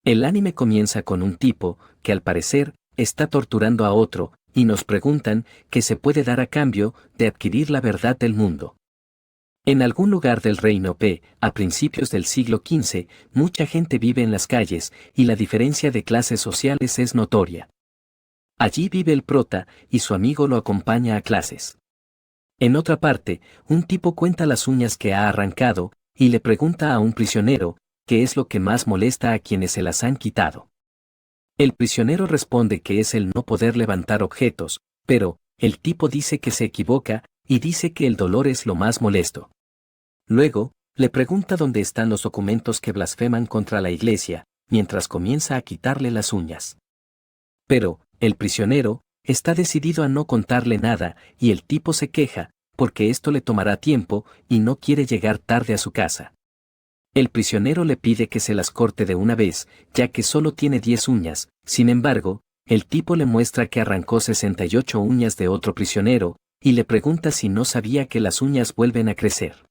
El anime comienza con un tipo, que al parecer, está torturando a otro, y nos preguntan qué se puede dar a cambio de adquirir la verdad del mundo. En algún lugar del reino P, a principios del siglo XV, mucha gente vive en las calles, y la diferencia de clases sociales es notoria. Allí vive el prota, y su amigo lo acompaña a clases. En otra parte, un tipo cuenta las uñas que ha arrancado, y le pregunta a un prisionero, qué es lo que más molesta a quienes se las han quitado. El prisionero responde que es el no poder levantar objetos, pero, el tipo dice que se equivoca, y dice que el dolor es lo más molesto. Luego, le pregunta dónde están los documentos que blasfeman contra la iglesia, mientras comienza a quitarle las uñas. Pero, el prisionero, está decidido a no contarle nada, y el tipo se queja, porque esto le tomará tiempo, y no quiere llegar tarde a su casa. El prisionero le pide que se las corte de una vez, ya que solo tiene 10 uñas, sin embargo, el tipo le muestra que arrancó 68 uñas de otro prisionero, y le pregunta si no sabía que las uñas vuelven a crecer.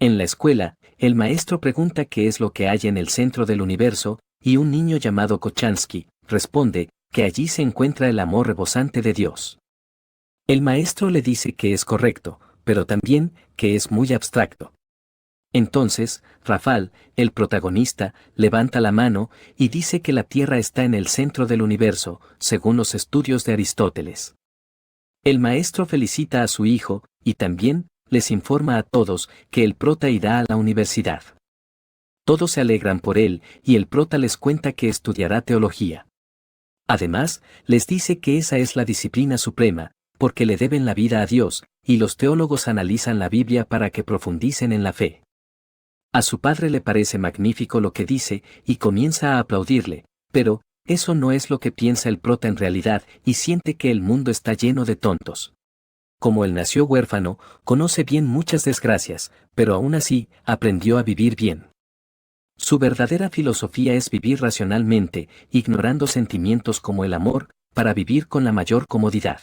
En la escuela, el maestro pregunta qué es lo que hay en el centro del universo, y un niño llamado Kochansky responde que allí se encuentra el amor rebosante de Dios. El maestro le dice que es correcto, pero también que es muy abstracto. Entonces, Rafal, el protagonista, levanta la mano y dice que la Tierra está en el centro del universo, según los estudios de Aristóteles. El maestro felicita a su hijo, y también les informa a todos que el prota irá a la universidad. Todos se alegran por él, y el prota les cuenta que estudiará teología. Además, les dice que esa es la disciplina suprema, porque le deben la vida a Dios, y los teólogos analizan la Biblia para que profundicen en la fe. A su padre le parece magnífico lo que dice, y comienza a aplaudirle, pero, eso no es lo que piensa el prota en realidad, y siente que el mundo está lleno de tontos. Como él nació huérfano, conoce bien muchas desgracias, pero aún así, aprendió a vivir bien. Su verdadera filosofía es vivir racionalmente, ignorando sentimientos como el amor, para vivir con la mayor comodidad.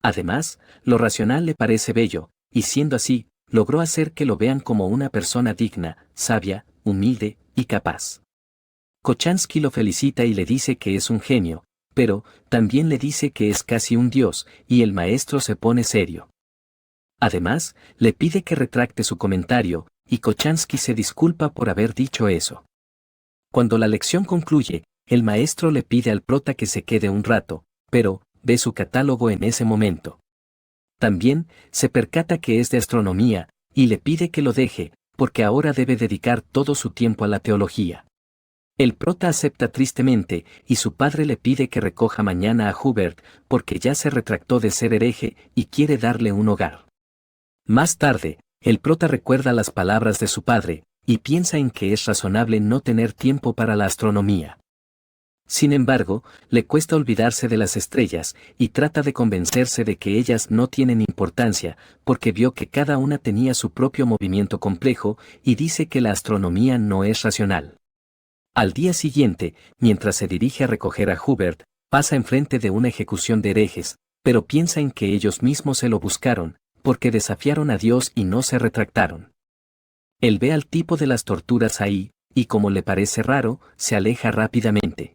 Además, lo racional le parece bello, y siendo así, logró hacer que lo vean como una persona digna, sabia, humilde y capaz. Kochansky lo felicita y le dice que es un genio, pero también le dice que es casi un dios, y el maestro se pone serio. Además, le pide que retracte su comentario, y Kochansky se disculpa por haber dicho eso. Cuando la lección concluye, el maestro le pide al prota que se quede un rato, pero ve su catálogo en ese momento. También se percata que es de astronomía, y le pide que lo deje, porque ahora debe dedicar todo su tiempo a la teología. El prota acepta tristemente, y su padre le pide que recoja mañana a Hubert, porque ya se retractó de ser hereje y quiere darle un hogar. Más tarde, el prota recuerda las palabras de su padre, y piensa en que es razonable no tener tiempo para la astronomía. Sin embargo, le cuesta olvidarse de las estrellas, y trata de convencerse de que ellas no tienen importancia, porque vio que cada una tenía su propio movimiento complejo, y dice que la astronomía no es racional. Al día siguiente, mientras se dirige a recoger a Hubert, pasa enfrente de una ejecución de herejes, pero piensa en que ellos mismos se lo buscaron, porque desafiaron a Dios y no se retractaron. Él ve al tipo de las torturas ahí, y como le parece raro, se aleja rápidamente.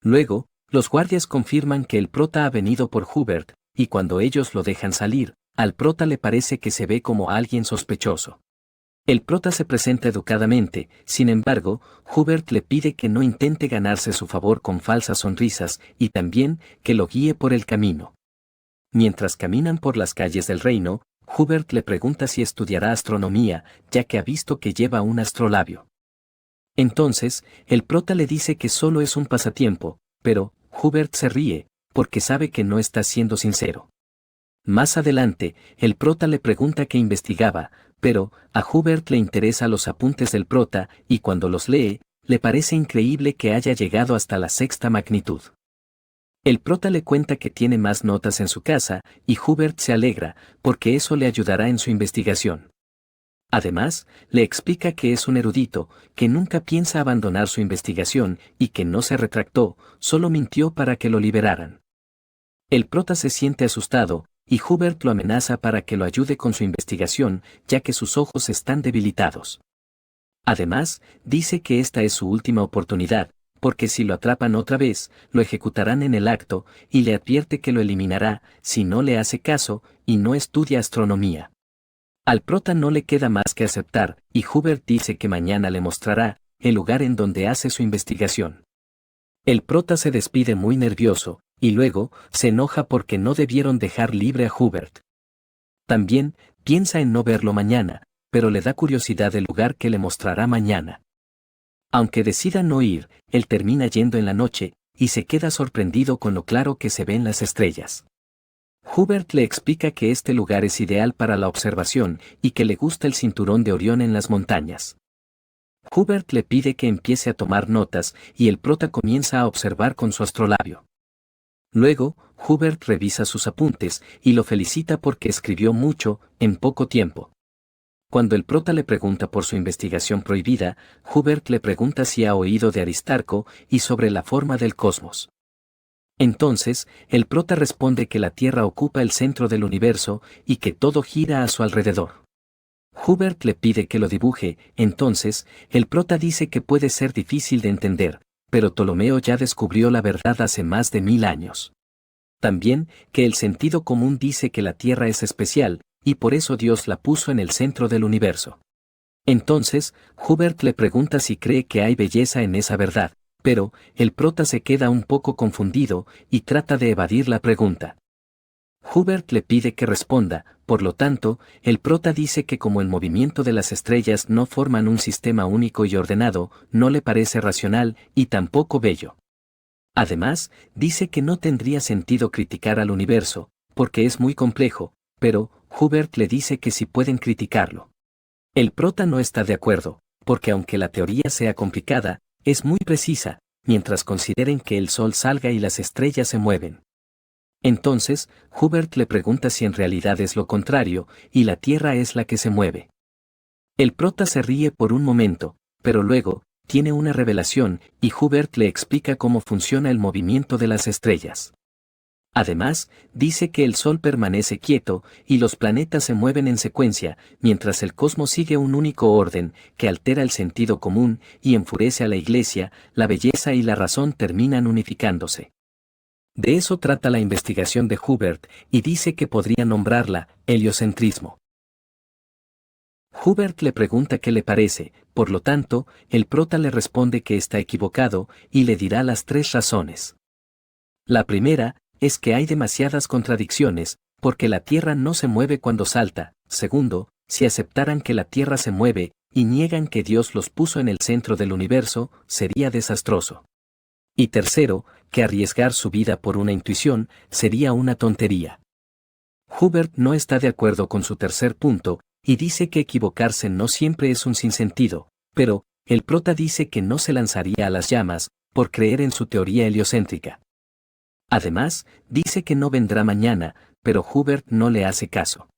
Luego, los guardias confirman que el prota ha venido por Hubert, y cuando ellos lo dejan salir, al prota le parece que se ve como alguien sospechoso. El prota se presenta educadamente, sin embargo, Hubert le pide que no intente ganarse su favor con falsas sonrisas, y también que lo guíe por el camino. Mientras caminan por las calles del reino, Hubert le pregunta si estudiará astronomía, ya que ha visto que lleva un astrolabio. Entonces, el prota le dice que solo es un pasatiempo, pero Hubert se ríe, porque sabe que no está siendo sincero. Más adelante, el prota le pregunta qué investigaba, pero a Hubert le interesan los apuntes del prota, y cuando los lee, le parece increíble que haya llegado hasta la sexta magnitud. El prota le cuenta que tiene más notas en su casa, y Hubert se alegra, porque eso le ayudará en su investigación. Además, le explica que es un erudito, que nunca piensa abandonar su investigación, y que no se retractó, solo mintió para que lo liberaran. El prota se siente asustado, y Hubert lo amenaza para que lo ayude con su investigación, ya que sus ojos están debilitados. Además, dice que esta es su última oportunidad, porque si lo atrapan otra vez, lo ejecutarán en el acto, y le advierte que lo eliminará si no le hace caso y no estudia astronomía. Al prota no le queda más que aceptar, y Hubert dice que mañana le mostrará el lugar en donde hace su investigación. El prota se despide muy nervioso, y luego se enoja porque no debieron dejar libre a Hubert. También piensa en no verlo mañana, pero le da curiosidad el lugar que le mostrará mañana. Aunque decida no ir, él termina yendo en la noche, y se queda sorprendido con lo claro que se ven las estrellas. Hubert le explica que este lugar es ideal para la observación y que le gusta el cinturón de Orión en las montañas. Hubert le pide que empiece a tomar notas y el prota comienza a observar con su astrolabio. Luego, Hubert revisa sus apuntes y lo felicita porque escribió mucho en poco tiempo. Cuando el prota le pregunta por su investigación prohibida, Hubert le pregunta si ha oído de Aristarco y sobre la forma del cosmos. Entonces, el prota responde que la Tierra ocupa el centro del universo y que todo gira a su alrededor. Hubert le pide que lo dibuje, entonces, el prota dice que puede ser difícil de entender, pero Ptolomeo ya descubrió la verdad hace más de 1000 años. También, que el sentido común dice que la Tierra es especial, y por eso Dios la puso en el centro del universo. Entonces, Hubert le pregunta si cree que hay belleza en esa verdad, pero el prota se queda un poco confundido y trata de evadir la pregunta. Hubert le pide que responda, por lo tanto, el prota dice que como el movimiento de las estrellas no forman un sistema único y ordenado, no le parece racional y tampoco bello. Además, dice que no tendría sentido criticar al universo, porque es muy complejo, pero Hubert le dice que sí pueden criticarlo. El prota no está de acuerdo, porque aunque la teoría sea complicada, es muy precisa, mientras consideren que el sol salga y las estrellas se mueven. Entonces, Hubert le pregunta si en realidad es lo contrario, y la Tierra es la que se mueve. El prota se ríe por un momento, pero luego, tiene una revelación, y Hubert le explica cómo funciona el movimiento de las estrellas. Además, dice que el Sol permanece quieto, y los planetas se mueven en secuencia, mientras el cosmos sigue un único orden, que altera el sentido común, y enfurece a la Iglesia, la belleza y la razón terminan unificándose. De eso trata la investigación de Hubert, y dice que podría nombrarla heliocentrismo. Hubert le pregunta qué le parece, por lo tanto, el prota le responde que está equivocado, y le dirá las 3 razones. La primera, es que hay demasiadas contradicciones, porque la Tierra no se mueve cuando salta. Segundo, si aceptaran que la Tierra se mueve, y niegan que Dios los puso en el centro del universo, sería desastroso. Y tercero, que arriesgar su vida por una intuición, sería una tontería. Hubert no está de acuerdo con su tercer punto, y dice que equivocarse no siempre es un sinsentido, pero, el prota dice que no se lanzaría a las llamas, por creer en su teoría heliocéntrica. Además, dice que no vendrá mañana, pero Hubert no le hace caso.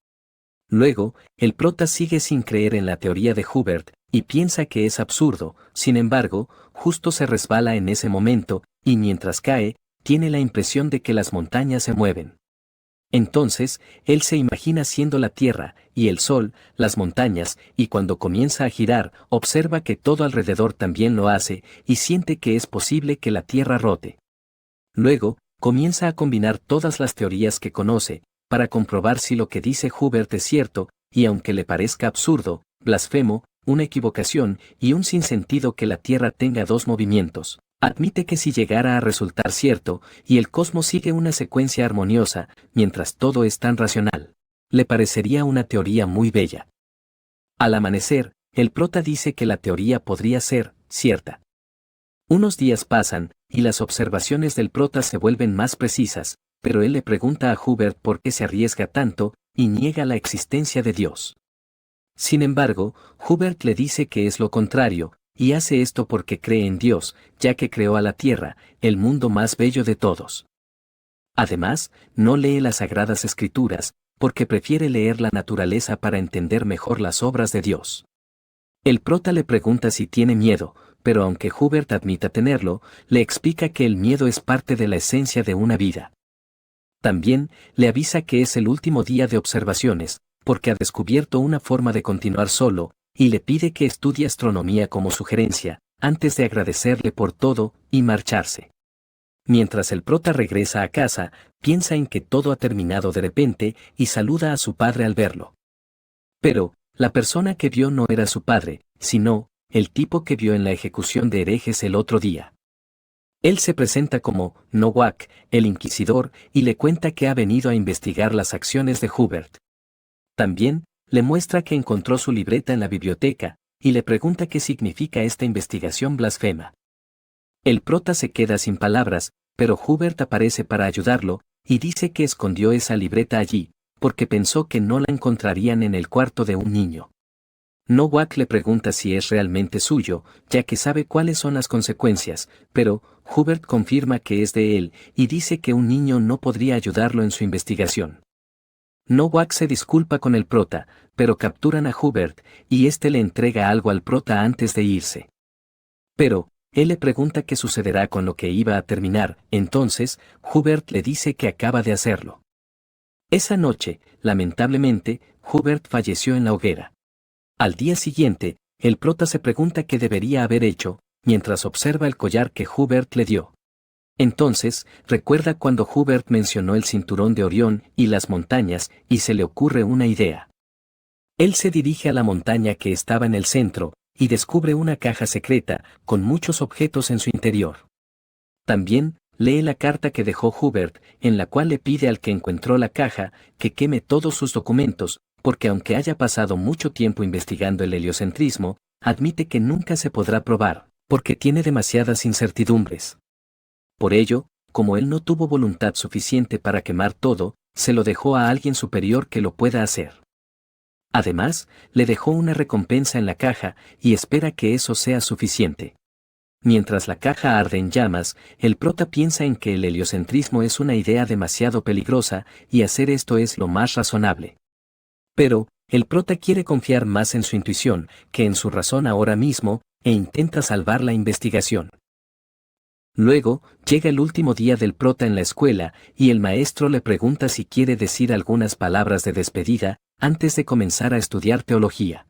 Luego, el prota sigue sin creer en la teoría de Hubert, y piensa que es absurdo, sin embargo, justo se resbala en ese momento, y mientras cae, tiene la impresión de que las montañas se mueven. Entonces, él se imagina siendo la Tierra, y el Sol, las montañas, y cuando comienza a girar, observa que todo alrededor también lo hace, y siente que es posible que la Tierra rote. Luego, comienza a combinar todas las teorías que conoce, para comprobar si lo que dice Hubert es cierto, y aunque le parezca absurdo, blasfemo, una equivocación y un sinsentido que la Tierra tenga 2 movimientos, admite que si llegara a resultar cierto, y el cosmos sigue una secuencia armoniosa, mientras todo es tan racional, le parecería una teoría muy bella. Al amanecer, el prota dice que la teoría podría ser cierta. Unos días pasan, y las observaciones del prota se vuelven más precisas, pero él le pregunta a Hubert por qué se arriesga tanto, y niega la existencia de Dios. Sin embargo, Hubert le dice que es lo contrario, y hace esto porque cree en Dios, ya que creó a la Tierra, el mundo más bello de todos. Además, no lee las Sagradas Escrituras, porque prefiere leer la naturaleza para entender mejor las obras de Dios. El prota le pregunta si tiene miedo, pero aunque Hubert admita tenerlo, le explica que el miedo es parte de la esencia de una vida. También, le avisa que es el último día de observaciones, porque ha descubierto una forma de continuar solo, y le pide que estudie astronomía como sugerencia, antes de agradecerle por todo y marcharse. Mientras el prota regresa a casa, piensa en que todo ha terminado de repente y saluda a su padre al verlo. Pero, la persona que vio no era su padre, sino el tipo que vio en la ejecución de herejes el otro día. Él se presenta como Nowak, el inquisidor, y le cuenta que ha venido a investigar las acciones de Hubert. También, le muestra que encontró su libreta en la biblioteca, y le pregunta qué significa esta investigación blasfema. El prota se queda sin palabras, pero Hubert aparece para ayudarlo, y dice que escondió esa libreta allí, porque pensó que no la encontrarían en el cuarto de un niño. Nowak le pregunta si es realmente suyo, ya que sabe cuáles son las consecuencias, pero Hubert confirma que es de él, y dice que un niño no podría ayudarlo en su investigación. Nowak se disculpa con el prota, pero capturan a Hubert, y éste le entrega algo al prota antes de irse. Pero, él le pregunta qué sucederá con lo que iba a terminar, entonces, Hubert le dice que acaba de hacerlo. Esa noche, lamentablemente, Hubert falleció en la hoguera. Al día siguiente, el prota se pregunta qué debería haber hecho, mientras observa el collar que Hubert le dio. Entonces, recuerda cuando Hubert mencionó el cinturón de Orión y las montañas, y se le ocurre una idea. Él se dirige a la montaña que estaba en el centro, y descubre una caja secreta, con muchos objetos en su interior. También, lee la carta que dejó Hubert, en la cual le pide al que encontró la caja, que queme todos sus documentos, porque aunque haya pasado mucho tiempo investigando el heliocentrismo, admite que nunca se podrá probar, porque tiene demasiadas incertidumbres. Por ello, como él no tuvo voluntad suficiente para quemar todo, se lo dejó a alguien superior que lo pueda hacer. Además, le dejó una recompensa en la caja, y espera que eso sea suficiente. Mientras la caja arde en llamas, el prota piensa en que el heliocentrismo es una idea demasiado peligrosa, y hacer esto es lo más razonable. Pero, el prota quiere confiar más en su intuición que en su razón ahora mismo, e intenta salvar la investigación. Luego, llega el último día del prota en la escuela, y el maestro le pregunta si quiere decir algunas palabras de despedida, antes de comenzar a estudiar teología.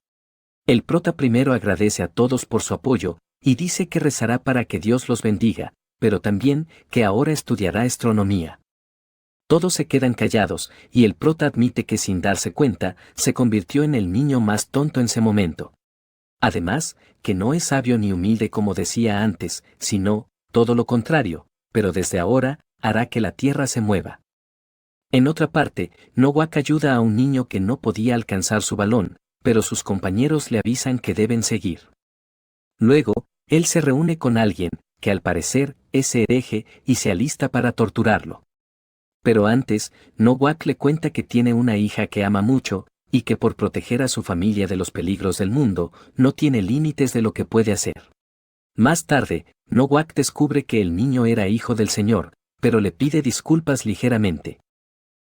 El prota primero agradece a todos por su apoyo, y dice que rezará para que Dios los bendiga, pero también que ahora estudiará astronomía. Todos se quedan callados, y el prota admite que sin darse cuenta, se convirtió en el niño más tonto en ese momento. Además, que no es sabio ni humilde como decía antes, sino, todo lo contrario, pero desde ahora, hará que la tierra se mueva. En otra parte, Nowak ayuda a un niño que no podía alcanzar su balón, pero sus compañeros le avisan que deben seguir. Luego, él se reúne con alguien, que al parecer, es hereje, y se alista para torturarlo. Pero antes, Nowak le cuenta que tiene una hija que ama mucho, y que por proteger a su familia de los peligros del mundo, no tiene límites de lo que puede hacer. Más tarde, Nowak descubre que el niño era hijo del Señor, pero le pide disculpas ligeramente.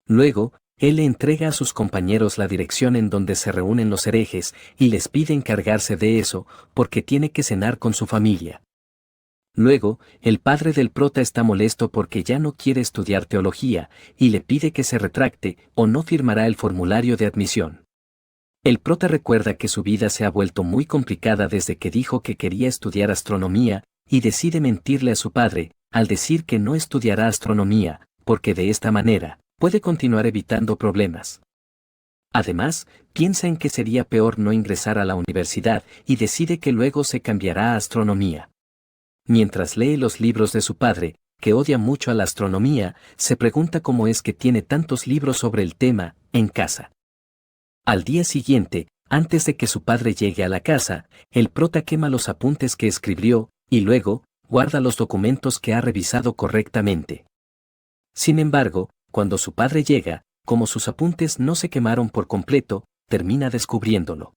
Luego, él le entrega a sus compañeros la dirección en donde se reúnen los herejes, y les pide encargarse de eso, porque tiene que cenar con su familia. Luego, el padre del prota está molesto porque ya no quiere estudiar teología, y le pide que se retracte, o no firmará el formulario de admisión. El prota recuerda que su vida se ha vuelto muy complicada desde que dijo que quería estudiar astronomía, y decide mentirle a su padre, al decir que no estudiará astronomía, porque de esta manera, puede continuar evitando problemas. Además, piensa en que sería peor no ingresar a la universidad, y decide que luego se cambiará a astronomía. Mientras lee los libros de su padre, que odia mucho a la astronomía, se pregunta cómo es que tiene tantos libros sobre el tema, en casa. Al día siguiente, antes de que su padre llegue a la casa, el prota quema los apuntes que escribió, y luego, guarda los documentos que ha revisado correctamente. Sin embargo, cuando su padre llega, como sus apuntes no se quemaron por completo, termina descubriéndolo.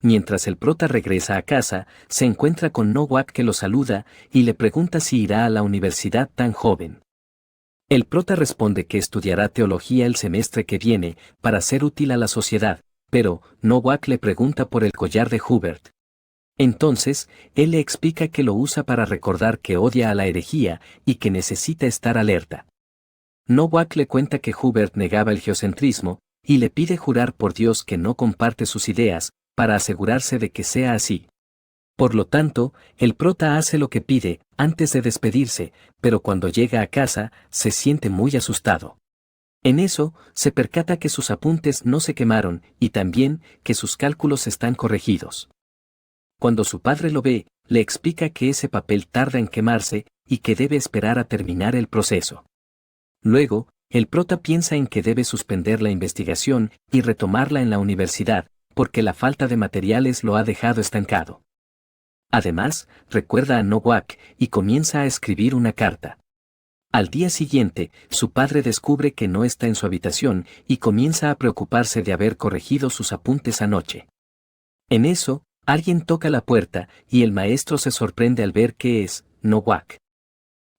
Mientras el prota regresa a casa, se encuentra con Nowak que lo saluda, y le pregunta si irá a la universidad tan joven. El prota responde que estudiará teología el semestre que viene, para ser útil a la sociedad, pero Nowak le pregunta por el collar de Hubert. Entonces, él le explica que lo usa para recordar que odia a la herejía, y que necesita estar alerta. Nowak le cuenta que Hubert negaba el geocentrismo, y le pide jurar por Dios que no comparte sus ideas, para asegurarse de que sea así. Por lo tanto, el prota hace lo que pide antes de despedirse, pero cuando llega a casa, se siente muy asustado. En eso, se percata que sus apuntes no se quemaron y también que sus cálculos están corregidos. Cuando su padre lo ve, le explica que ese papel tarda en quemarse y que debe esperar a terminar el proceso. Luego, el prota piensa en que debe suspender la investigación y retomarla en la universidad, porque la falta de materiales lo ha dejado estancado. Además, recuerda a Nowak y comienza a escribir una carta. Al día siguiente, su padre descubre que no está en su habitación y comienza a preocuparse de haber corregido sus apuntes anoche. En eso, alguien toca la puerta y el maestro se sorprende al ver que es Nowak.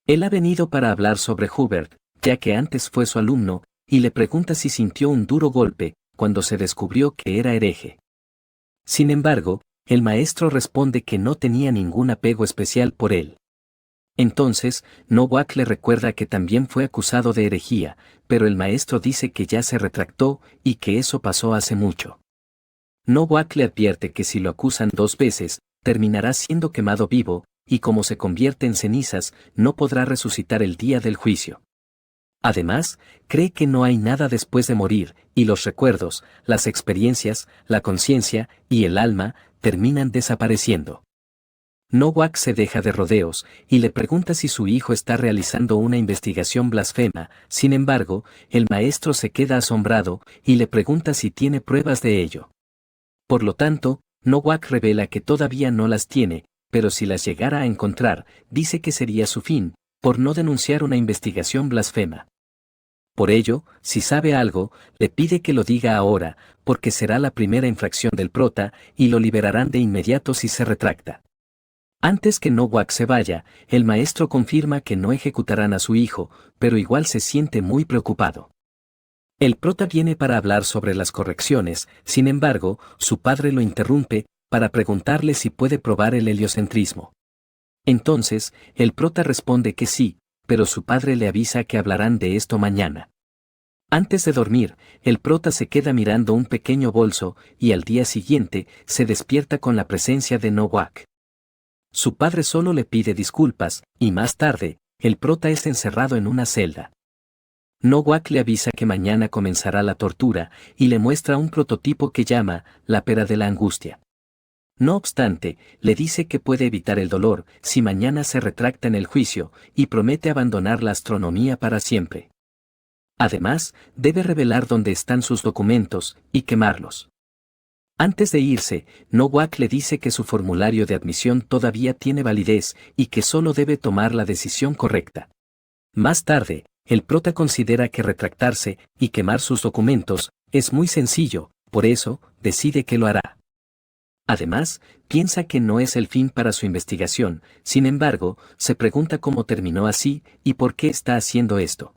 Él ha venido para hablar sobre Hubert, ya que antes fue su alumno, y le pregunta si sintió un duro golpe cuando se descubrió que era hereje. Sin embargo, el maestro responde que no tenía ningún apego especial por él. Entonces, Nowak le recuerda que también fue acusado de herejía, pero el maestro dice que ya se retractó y que eso pasó hace mucho. Nowak le advierte que si lo acusan 2 veces, terminará siendo quemado vivo, y como se convierte en cenizas, no podrá resucitar el día del juicio. Además, cree que no hay nada después de morir, y los recuerdos, las experiencias, la conciencia y el alma terminan desapareciendo. Nowak se deja de rodeos y le pregunta si su hijo está realizando una investigación blasfema. Sin embargo, el maestro se queda asombrado y le pregunta si tiene pruebas de ello. Por lo tanto, Nowak revela que todavía no las tiene, pero si las llegara a encontrar, dice que sería su fin, por no denunciar una investigación blasfema. Por ello, si sabe algo, le pide que lo diga ahora, porque será la primera infracción del prota, y lo liberarán de inmediato si se retracta. Antes que Nowak se vaya, el maestro confirma que no ejecutarán a su hijo, pero igual se siente muy preocupado. El prota viene para hablar sobre las correcciones, sin embargo, su padre lo interrumpe, para preguntarle si puede probar el heliocentrismo. Entonces, el prota responde que sí, pero su padre le avisa que hablarán de esto mañana. Antes de dormir, el prota se queda mirando un pequeño bolso y al día siguiente se despierta con la presencia de Nowak. Su padre solo le pide disculpas, y más tarde, el prota es encerrado en una celda. Nowak le avisa que mañana comenzará la tortura y le muestra un prototipo que llama la pera de la angustia. No obstante, le dice que puede evitar el dolor si mañana se retracta en el juicio y promete abandonar la astronomía para siempre. Además, debe revelar dónde están sus documentos y quemarlos. Antes de irse, Nowak le dice que su formulario de admisión todavía tiene validez y que solo debe tomar la decisión correcta. Más tarde, el prota considera que retractarse y quemar sus documentos es muy sencillo, por eso, decide que lo hará. Además, piensa que no es el fin para su investigación, sin embargo, se pregunta cómo terminó así y por qué está haciendo esto.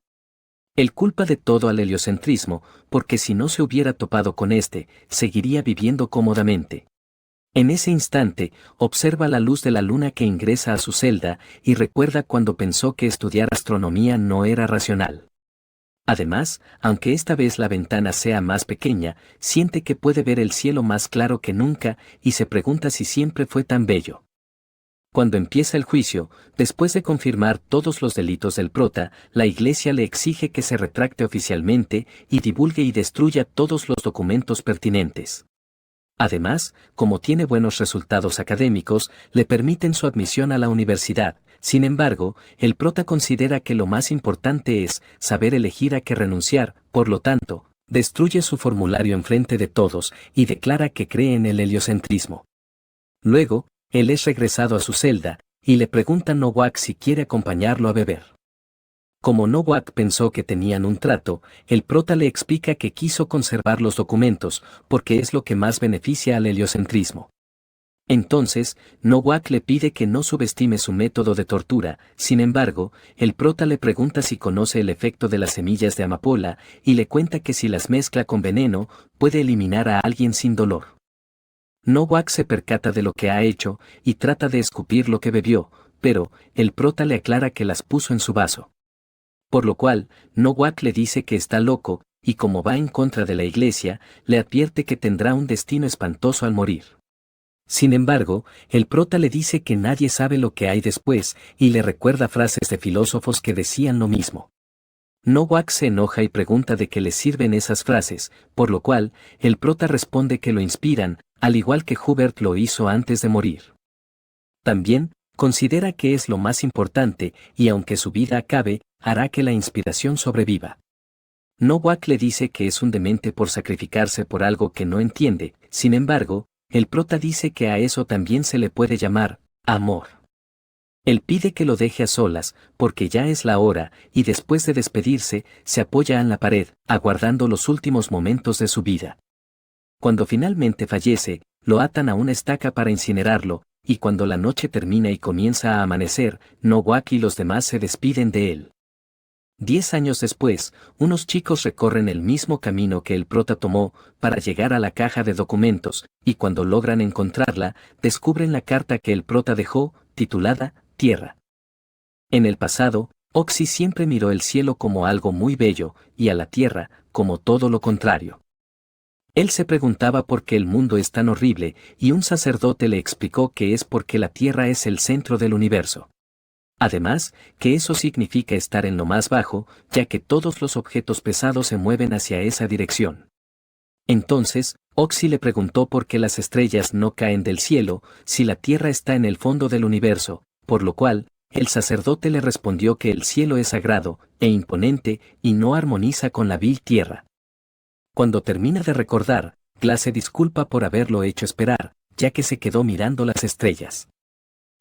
Él culpa de todo al heliocentrismo, porque si no se hubiera topado con este, seguiría viviendo cómodamente. En ese instante, observa la luz de la luna que ingresa a su celda y recuerda cuando pensó que estudiar astronomía no era racional. Además, aunque esta vez la ventana sea más pequeña, siente que puede ver el cielo más claro que nunca y se pregunta si siempre fue tan bello. Cuando empieza el juicio, después de confirmar todos los delitos del prota, la iglesia le exige que se retracte oficialmente y divulgue y destruya todos los documentos pertinentes. Además, como tiene buenos resultados académicos, le permiten su admisión a la universidad. Sin embargo, el prota considera que lo más importante es saber elegir a qué renunciar, por lo tanto, destruye su formulario enfrente de todos y declara que cree en el heliocentrismo. Luego, él es regresado a su celda, y le pregunta a Nowak si quiere acompañarlo a beber. Como Nowak pensó que tenían un trato, el prota le explica que quiso conservar los documentos, porque es lo que más beneficia al heliocentrismo. Entonces, Nowak le pide que no subestime su método de tortura. Sin embargo, el prota le pregunta si conoce el efecto de las semillas de amapola, y le cuenta que si las mezcla con veneno, puede eliminar a alguien sin dolor. Nowak se percata de lo que ha hecho, y trata de escupir lo que bebió, pero, el prota le aclara que las puso en su vaso. Por lo cual, Nowak le dice que está loco, y como va en contra de la Iglesia, le advierte que tendrá un destino espantoso al morir. Sin embargo, el prota le dice que nadie sabe lo que hay después, y le recuerda frases de filósofos que decían lo mismo. Nowak se enoja y pregunta de qué le sirven esas frases, por lo cual, el prota responde que lo inspiran, al igual que Hubert lo hizo antes de morir. También, considera que es lo más importante, y aunque su vida acabe, hará que la inspiración sobreviva. Nowak le dice que es un demente por sacrificarse por algo que no entiende, sin embargo, el prota dice que a eso también se le puede llamar amor. Él pide que lo deje a solas, porque ya es la hora, y después de despedirse, se apoya en la pared, aguardando los últimos momentos de su vida. Cuando finalmente fallece, lo atan a una estaca para incinerarlo, y cuando la noche termina y comienza a amanecer, Nowak y los demás se despiden de él. 10 años después, unos chicos recorren el mismo camino que el prota tomó para llegar a la caja de documentos, y cuando logran encontrarla, descubren la carta que el prota dejó, titulada Tierra. En el pasado, Oxy siempre miró el cielo como algo muy bello, y a la tierra, como todo lo contrario. Él se preguntaba por qué el mundo es tan horrible, y un sacerdote le explicó que es porque la tierra es el centro del universo. Además, que eso significa estar en lo más bajo, ya que todos los objetos pesados se mueven hacia esa dirección. Entonces, Oxy le preguntó por qué las estrellas no caen del cielo, si la Tierra está en el fondo del universo, por lo cual, el sacerdote le respondió que el cielo es sagrado e imponente y no armoniza con la vil tierra. Cuando termina de recordar, Glass se disculpa por haberlo hecho esperar, ya que se quedó mirando las estrellas.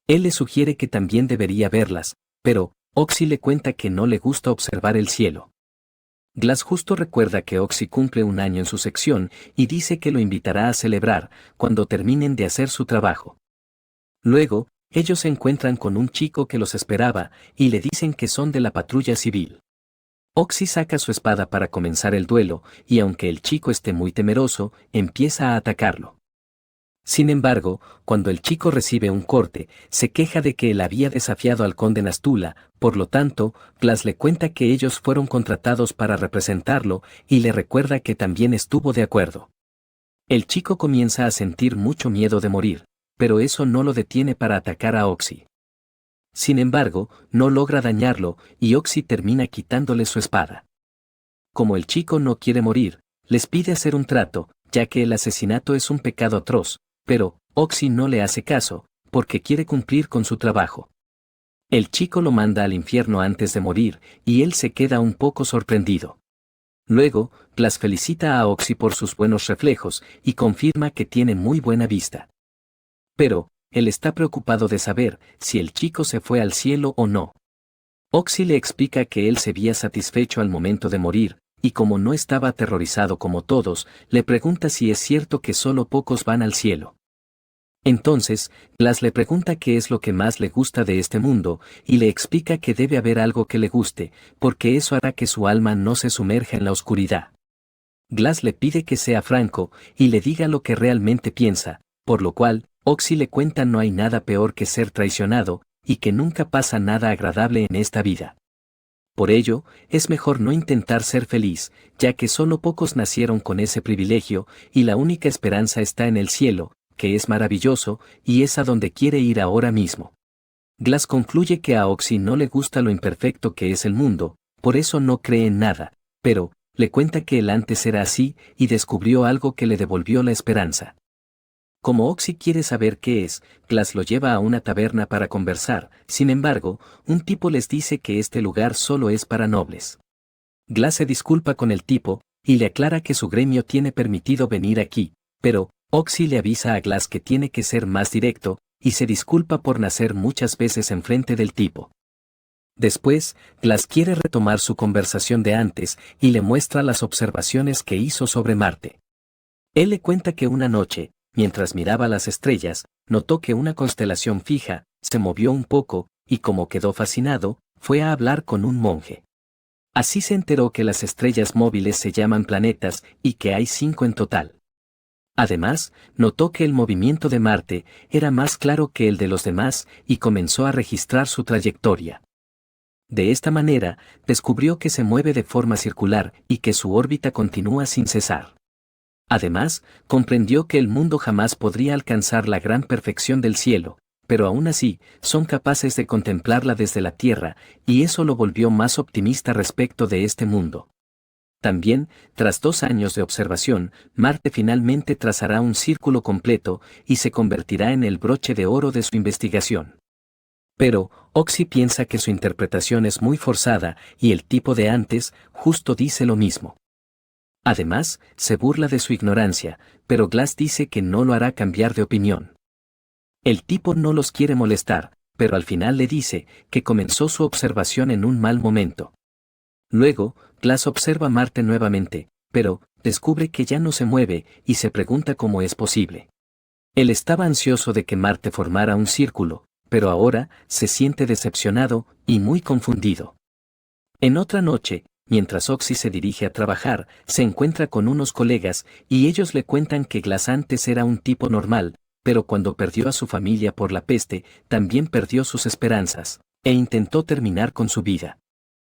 Él le sugiere que también debería verlas, pero Oxy le cuenta que no le gusta observar el cielo. Glass justo recuerda que Oxy cumple un año en su sección y dice que lo invitará a celebrar cuando terminen de hacer su trabajo. Luego, ellos se encuentran con un chico que los esperaba y le dicen que son de la patrulla civil. Oxy saca su espada para comenzar el duelo y aunque el chico esté muy temeroso, empieza a atacarlo. Sin embargo, cuando el chico recibe un corte, se queja de que él había desafiado al conde Nastula, por lo tanto, Glass le cuenta que ellos fueron contratados para representarlo y le recuerda que también estuvo de acuerdo. El chico comienza a sentir mucho miedo de morir, pero eso no lo detiene para atacar a Oxy. Sin embargo, no logra dañarlo y Oxy termina quitándole su espada. Como el chico no quiere morir, les pide hacer un trato, ya que el asesinato es un pecado atroz, pero Oxy no le hace caso, porque quiere cumplir con su trabajo. El chico lo manda al infierno antes de morir, y él se queda un poco sorprendido. Luego, Glass felicita a Oxy por sus buenos reflejos y confirma que tiene muy buena vista. Pero, él está preocupado de saber si el chico se fue al cielo o no. Oxy le explica que él se veía satisfecho al momento de morir, y como no estaba aterrorizado como todos, le pregunta si es cierto que solo pocos van al cielo. Entonces, Glass le pregunta qué es lo que más le gusta de este mundo, y le explica que debe haber algo que le guste, porque eso hará que su alma no se sumerja en la oscuridad. Glass le pide que sea franco, y le diga lo que realmente piensa, por lo cual, Oxy le cuenta no hay nada peor que ser traicionado, y que nunca pasa nada agradable en esta vida. Por ello, es mejor no intentar ser feliz, ya que solo pocos nacieron con ese privilegio, y la única esperanza está en el cielo, que es maravilloso, y es a donde quiere ir ahora mismo. Glass concluye que a Oxy no le gusta lo imperfecto que es el mundo, por eso no cree en nada, pero, le cuenta que él antes era así, y descubrió algo que le devolvió la esperanza. Como Oxy quiere saber qué es, Glass lo lleva a una taberna para conversar, sin embargo, un tipo les dice que este lugar solo es para nobles. Glass se disculpa con el tipo, y le aclara que su gremio tiene permitido venir aquí, pero, Oxy le avisa a Glass que tiene que ser más directo, y se disculpa por nacer muchas veces enfrente del tipo. Después, Glass quiere retomar su conversación de antes, y le muestra las observaciones que hizo sobre Marte. Él le cuenta que una noche, mientras miraba las estrellas, notó que una constelación fija, se movió un poco, y como quedó fascinado, fue a hablar con un monje. Así se enteró que las estrellas móviles se llaman planetas y que hay 5 en total. Además, notó que el movimiento de Marte era más claro que el de los demás y comenzó a registrar su trayectoria. De esta manera, descubrió que se mueve de forma circular y que su órbita continúa sin cesar. Además, comprendió que el mundo jamás podría alcanzar la gran perfección del cielo, pero aún así, son capaces de contemplarla desde la Tierra, y eso lo volvió más optimista respecto de este mundo. También, tras 2 años de observación, Marte finalmente trazará un círculo completo y se convertirá en el broche de oro de su investigación. Pero, Oxy piensa que su interpretación es muy forzada y el tipo de antes justo dice lo mismo. Además, se burla de su ignorancia, pero Glass dice que no lo hará cambiar de opinión. El tipo no los quiere molestar, pero al final le dice que comenzó su observación en un mal momento. Luego, Glass observa Marte nuevamente, pero descubre que ya no se mueve y se pregunta cómo es posible. Él estaba ansioso de que Marte formara un círculo, pero ahora se siente decepcionado y muy confundido. En otra noche, mientras Oxy se dirige a trabajar, se encuentra con unos colegas y ellos le cuentan que Glass antes era un tipo normal, pero cuando perdió a su familia por la peste, también perdió sus esperanzas, e intentó terminar con su vida.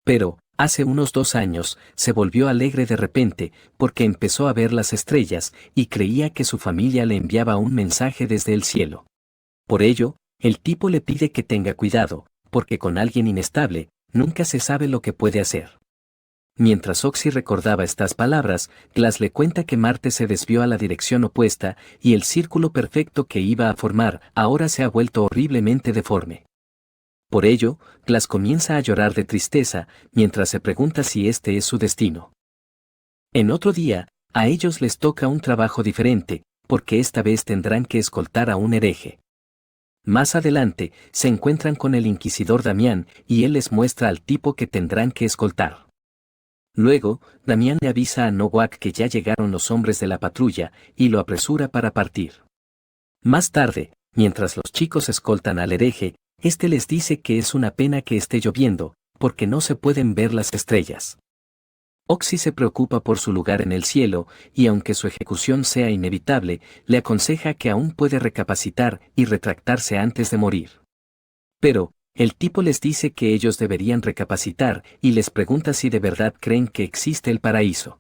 Pero, hace unos 2 años, se volvió alegre de repente, porque empezó a ver las estrellas y creía que su familia le enviaba un mensaje desde el cielo. Por ello, el tipo le pide que tenga cuidado, porque con alguien inestable, nunca se sabe lo que puede hacer. Mientras Oxy recordaba estas palabras, Glass le cuenta que Marte se desvió a la dirección opuesta y el círculo perfecto que iba a formar ahora se ha vuelto horriblemente deforme. Por ello, Glass comienza a llorar de tristeza, mientras se pregunta si este es su destino. En otro día, a ellos les toca un trabajo diferente, porque esta vez tendrán que escoltar a un hereje. Más adelante, se encuentran con el inquisidor Damián y él les muestra al tipo que tendrán que escoltar. Luego, Damián le avisa a Nowak que ya llegaron los hombres de la patrulla y lo apresura para partir. Más tarde, mientras los chicos escoltan al hereje, este les dice que es una pena que esté lloviendo, porque no se pueden ver las estrellas. Oxy se preocupa por su lugar en el cielo, y aunque su ejecución sea inevitable, le aconseja que aún puede recapacitar y retractarse antes de morir. Pero, el tipo les dice que ellos deberían recapacitar y les pregunta si de verdad creen que existe el paraíso.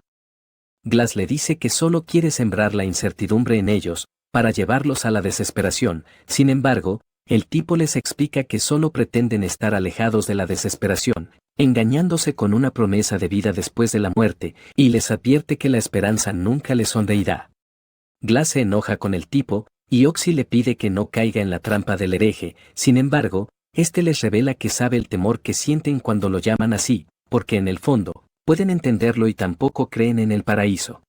Glass le dice que solo quiere sembrar la incertidumbre en ellos, para llevarlos a la desesperación. Sin embargo, el tipo les explica que solo pretenden estar alejados de la desesperación, engañándose con una promesa de vida después de la muerte, y les advierte que la esperanza nunca les sonreirá. Glass se enoja con el tipo, y Oxy le pide que no caiga en la trampa del hereje. Sin embargo, este les revela que sabe el temor que sienten cuando lo llaman así, porque en el fondo, pueden entenderlo y tampoco creen en el paraíso.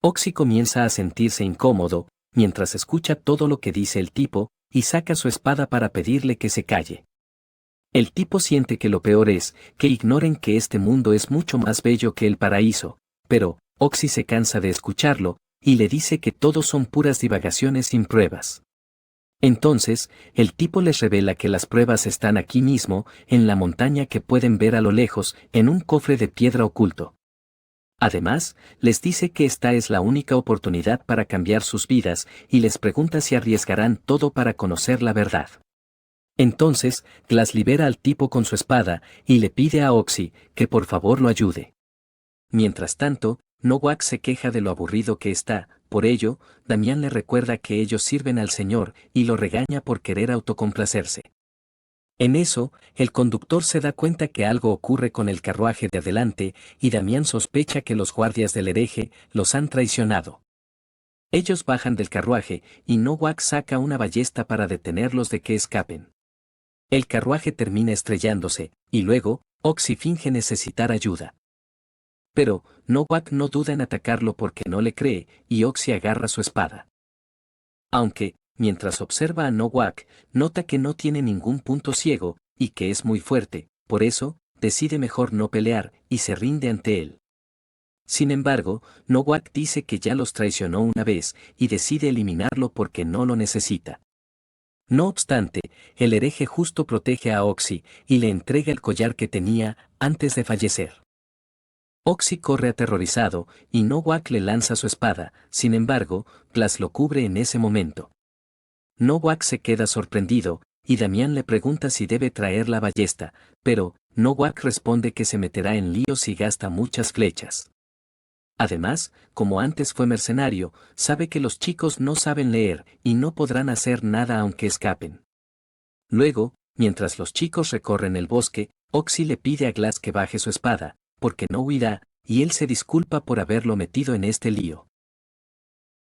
Oxy comienza a sentirse incómodo, mientras escucha todo lo que dice el tipo, y saca su espada para pedirle que se calle. El tipo siente que lo peor es que ignoren que este mundo es mucho más bello que el paraíso, pero Oxy se cansa de escucharlo, y le dice que todo son puras divagaciones sin pruebas. Entonces, el tipo les revela que las pruebas están aquí mismo, en la montaña que pueden ver a lo lejos, en un cofre de piedra oculto. Además, les dice que esta es la única oportunidad para cambiar sus vidas, y les pregunta si arriesgarán todo para conocer la verdad. Entonces, Glass libera al tipo con su espada, y le pide a Oxy que por favor lo ayude. Mientras tanto, Nowak se queja de lo aburrido que está, por ello, Damián le recuerda que ellos sirven al Señor, y lo regaña por querer autocomplacerse. En eso, el conductor se da cuenta que algo ocurre con el carruaje de adelante, y Damián sospecha que los guardias del hereje los han traicionado. Ellos bajan del carruaje, y Nowak saca una ballesta para detenerlos de que escapen. El carruaje termina estrellándose, y luego, Oxy finge necesitar ayuda. Pero, Nowak no duda en atacarlo porque no le cree, y Oxy agarra su espada. Aunque, mientras observa a Nowak, nota que no tiene ningún punto ciego, y que es muy fuerte, por eso, decide mejor no pelear, y se rinde ante él. Sin embargo, Nowak dice que ya los traicionó una vez, y decide eliminarlo porque no lo necesita. No obstante, el hereje justo protege a Oxy, y le entrega el collar que tenía, antes de fallecer. Oxy corre aterrorizado, y Nowak le lanza su espada. Sin embargo, Glass lo cubre en ese momento. Nowak se queda sorprendido, y Damián le pregunta si debe traer la ballesta, pero Nowak responde que se meterá en líos si gasta muchas flechas. Además, como antes fue mercenario, sabe que los chicos no saben leer y no podrán hacer nada aunque escapen. Luego, mientras los chicos recorren el bosque, Oxy le pide a Glass que baje su espada, porque no huirá, y él se disculpa por haberlo metido en este lío.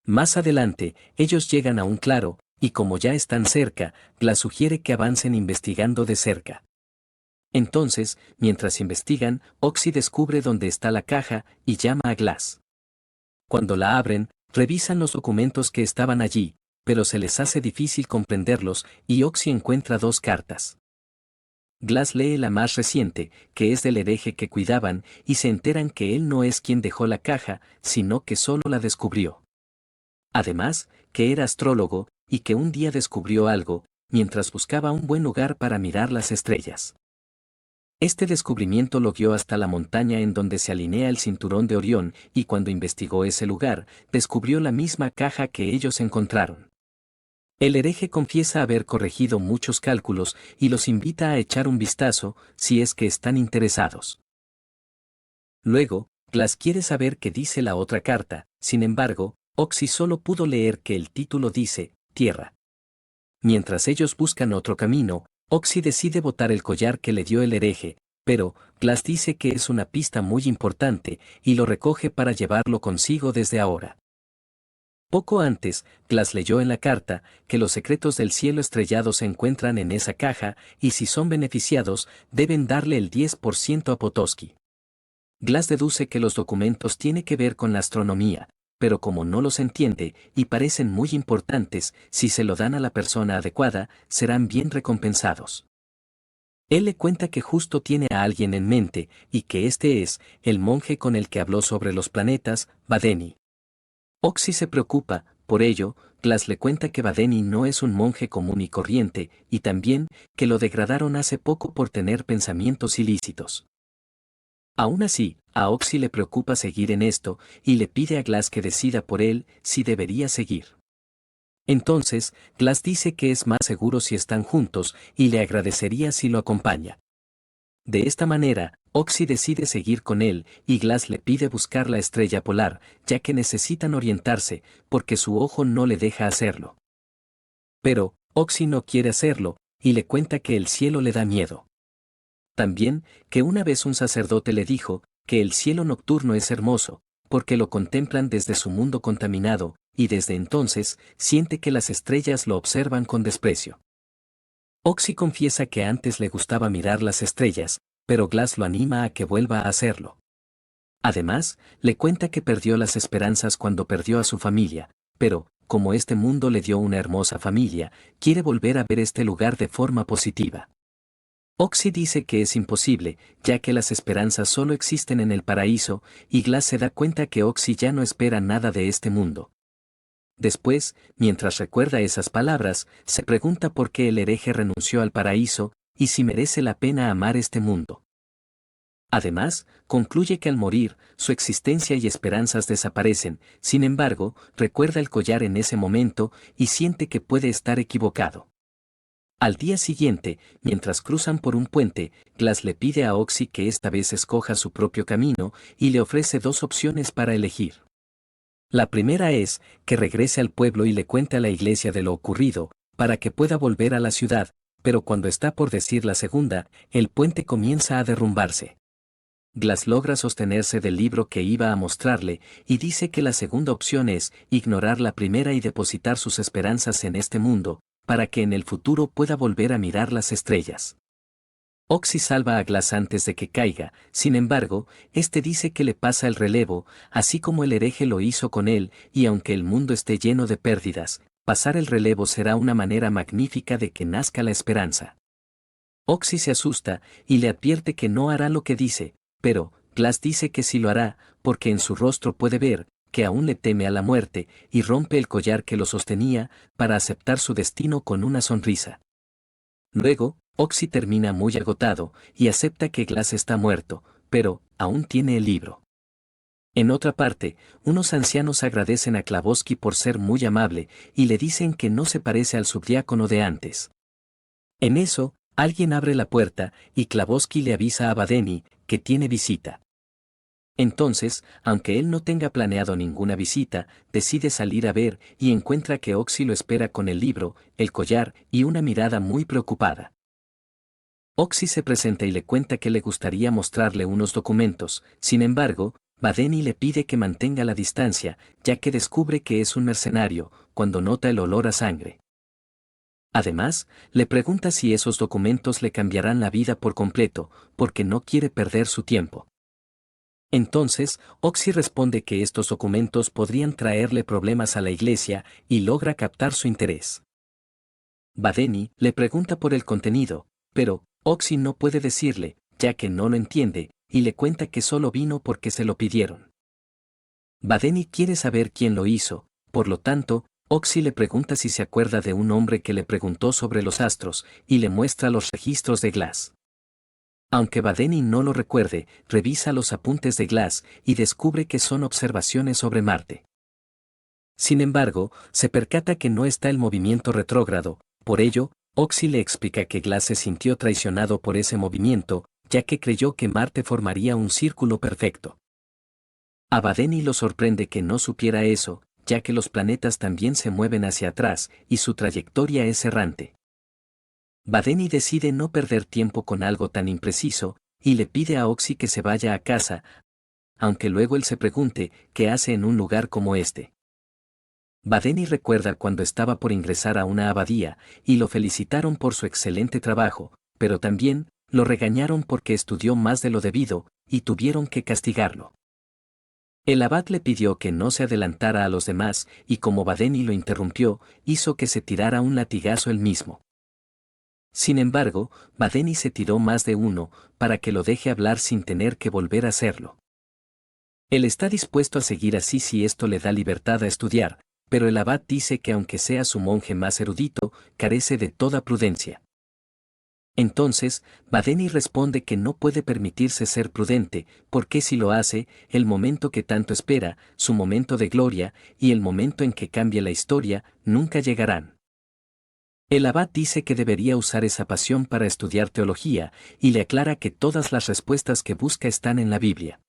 Más adelante, ellos llegan a un claro, y como ya están cerca, Glass sugiere que avancen investigando de cerca. Entonces, mientras investigan, Oxy descubre dónde está la caja y llama a Glass. Cuando la abren, revisan los documentos que estaban allí, pero se les hace difícil comprenderlos y Oxy encuentra dos cartas. Glass lee la más reciente, que es del hereje que cuidaban, y se enteran que él no es quien dejó la caja, sino que solo la descubrió. Además, que era astrólogo, y que un día descubrió algo, mientras buscaba un buen lugar para mirar las estrellas. Este descubrimiento lo guió hasta la montaña en donde se alinea el cinturón de Orión, y cuando investigó ese lugar, descubrió la misma caja que ellos encontraron. El hereje confiesa haber corregido muchos cálculos y los invita a echar un vistazo, si es que están interesados. Luego, Glass quiere saber qué dice la otra carta, sin embargo, Oxy solo pudo leer que el título dice, Tierra. Mientras ellos buscan otro camino, Oxy decide botar el collar que le dio el hereje, pero Glass dice que es una pista muy importante y lo recoge para llevarlo consigo desde ahora. Poco antes, Glass leyó en la carta que los secretos del cielo estrellado se encuentran en esa caja y si son beneficiados, deben darle el 10% a Potosky. Glass deduce que los documentos tienen que ver con la astronomía, pero como no los entiende y parecen muy importantes, si se lo dan a la persona adecuada, serán bien recompensados. Él le cuenta que justo tiene a alguien en mente y que este es el monje con el que habló sobre los planetas, Badeni. Oxy se preocupa, por ello, Glass le cuenta que Badeni no es un monje común y corriente, y también, que lo degradaron hace poco por tener pensamientos ilícitos. Aún así, a Oxy le preocupa seguir en esto, y le pide a Glass que decida por él si debería seguir. Entonces, Glass dice que es más seguro si están juntos, y le agradecería si lo acompaña. De esta manera, Oxy decide seguir con él y Glass le pide buscar la estrella polar, ya que necesitan orientarse, porque su ojo no le deja hacerlo. Pero, Oxy no quiere hacerlo, y le cuenta que el cielo le da miedo. También, que una vez un sacerdote le dijo, que el cielo nocturno es hermoso, porque lo contemplan desde su mundo contaminado, y desde entonces, siente que las estrellas lo observan con desprecio. Oxy confiesa que antes le gustaba mirar las estrellas, pero Glass lo anima a que vuelva a hacerlo. Además, le cuenta que perdió las esperanzas cuando perdió a su familia, pero, como este mundo le dio una hermosa familia, quiere volver a ver este lugar de forma positiva. Oxy dice que es imposible, ya que las esperanzas solo existen en el paraíso, y Glass se da cuenta que Oxy ya no espera nada de este mundo. Después, mientras recuerda esas palabras, se pregunta por qué el hereje renunció al paraíso, y si merece la pena amar este mundo. Además, concluye que al morir, su existencia y esperanzas desaparecen, sin embargo, recuerda el collar en ese momento y siente que puede estar equivocado. Al día siguiente, mientras cruzan por un puente, Glass le pide a Oxy que esta vez escoja su propio camino y le ofrece dos opciones para elegir. La primera es que regrese al pueblo y le cuente a la iglesia de lo ocurrido, para que pueda volver a la ciudad, pero cuando está por decir la segunda, el puente comienza a derrumbarse. Glass logra sostenerse del libro que iba a mostrarle, y dice que la segunda opción es ignorar la primera y depositar sus esperanzas en este mundo, para que en el futuro pueda volver a mirar las estrellas. Oxy salva a Glass antes de que caiga, sin embargo, este dice que le pasa el relevo, así como el hereje lo hizo con él, y aunque el mundo esté lleno de pérdidas, pasar el relevo será una manera magnífica de que nazca la esperanza. Oxy se asusta, y le advierte que no hará lo que dice, pero, Glass dice que sí lo hará, porque en su rostro puede ver, que aún le teme a la muerte, y rompe el collar que lo sostenía, para aceptar su destino con una sonrisa. Luego, Oxy termina muy agotado, y acepta que Glass está muerto, pero, aún tiene el libro. En otra parte, unos ancianos agradecen a Klabowski por ser muy amable, y le dicen que no se parece al subdiácono de antes. En eso, Alguien abre la puerta y Klabowski le avisa a Badeni que tiene visita. Entonces, aunque él no tenga planeado ninguna visita, decide salir a ver y encuentra que Oxy lo espera con el libro, el collar y una mirada muy preocupada. Oxy se presenta y le cuenta que le gustaría mostrarle unos documentos, sin embargo, Badeni le pide que mantenga la distancia, ya que descubre que es un mercenario, cuando nota el olor a sangre. Además, le pregunta si esos documentos le cambiarán la vida por completo, porque no quiere perder su tiempo. Entonces, Oxy responde que estos documentos podrían traerle problemas a la iglesia y logra captar su interés. Badeni le pregunta por el contenido, pero Oxy no puede decirle, ya que no lo entiende, y le cuenta que solo vino porque se lo pidieron. Badeni quiere saber quién lo hizo, por lo tanto, Oxy le pregunta si se acuerda de un hombre que le preguntó sobre los astros, y le muestra los registros de Glass. Aunque Badeni no lo recuerde, revisa los apuntes de Glass y descubre que son observaciones sobre Marte. Sin embargo, se percata que no está el movimiento retrógrado, por ello, Oxy le explica que Glass se sintió traicionado por ese movimiento, ya que creyó que Marte formaría un círculo perfecto. A Badeni lo sorprende que no supiera eso, ya que los planetas también se mueven hacia atrás y su trayectoria es errante. Badeni decide no perder tiempo con algo tan impreciso, y le pide a Oxy que se vaya a casa, aunque luego él se pregunte qué hace en un lugar como este. Badeni recuerda cuando estaba por ingresar a una abadía, y lo felicitaron por su excelente trabajo, pero también lo regañaron porque estudió más de lo debido, y tuvieron que castigarlo. El abad le pidió que no se adelantara a los demás, y como Badeni lo interrumpió, hizo que se tirara un latigazo él mismo. Sin embargo, Badeni se tiró más de uno, para que lo deje hablar sin tener que volver a hacerlo. Él está dispuesto a seguir así si esto le da libertad a estudiar, pero el abad dice que aunque sea su monje más erudito, carece de toda prudencia. Entonces, Badeni responde que no puede permitirse ser prudente, porque si lo hace, el momento que tanto espera, su momento de gloria, y el momento en que cambie la historia, nunca llegarán. El abad dice que debería usar esa pasión para estudiar teología, y le aclara que todas las respuestas que busca están en la Biblia.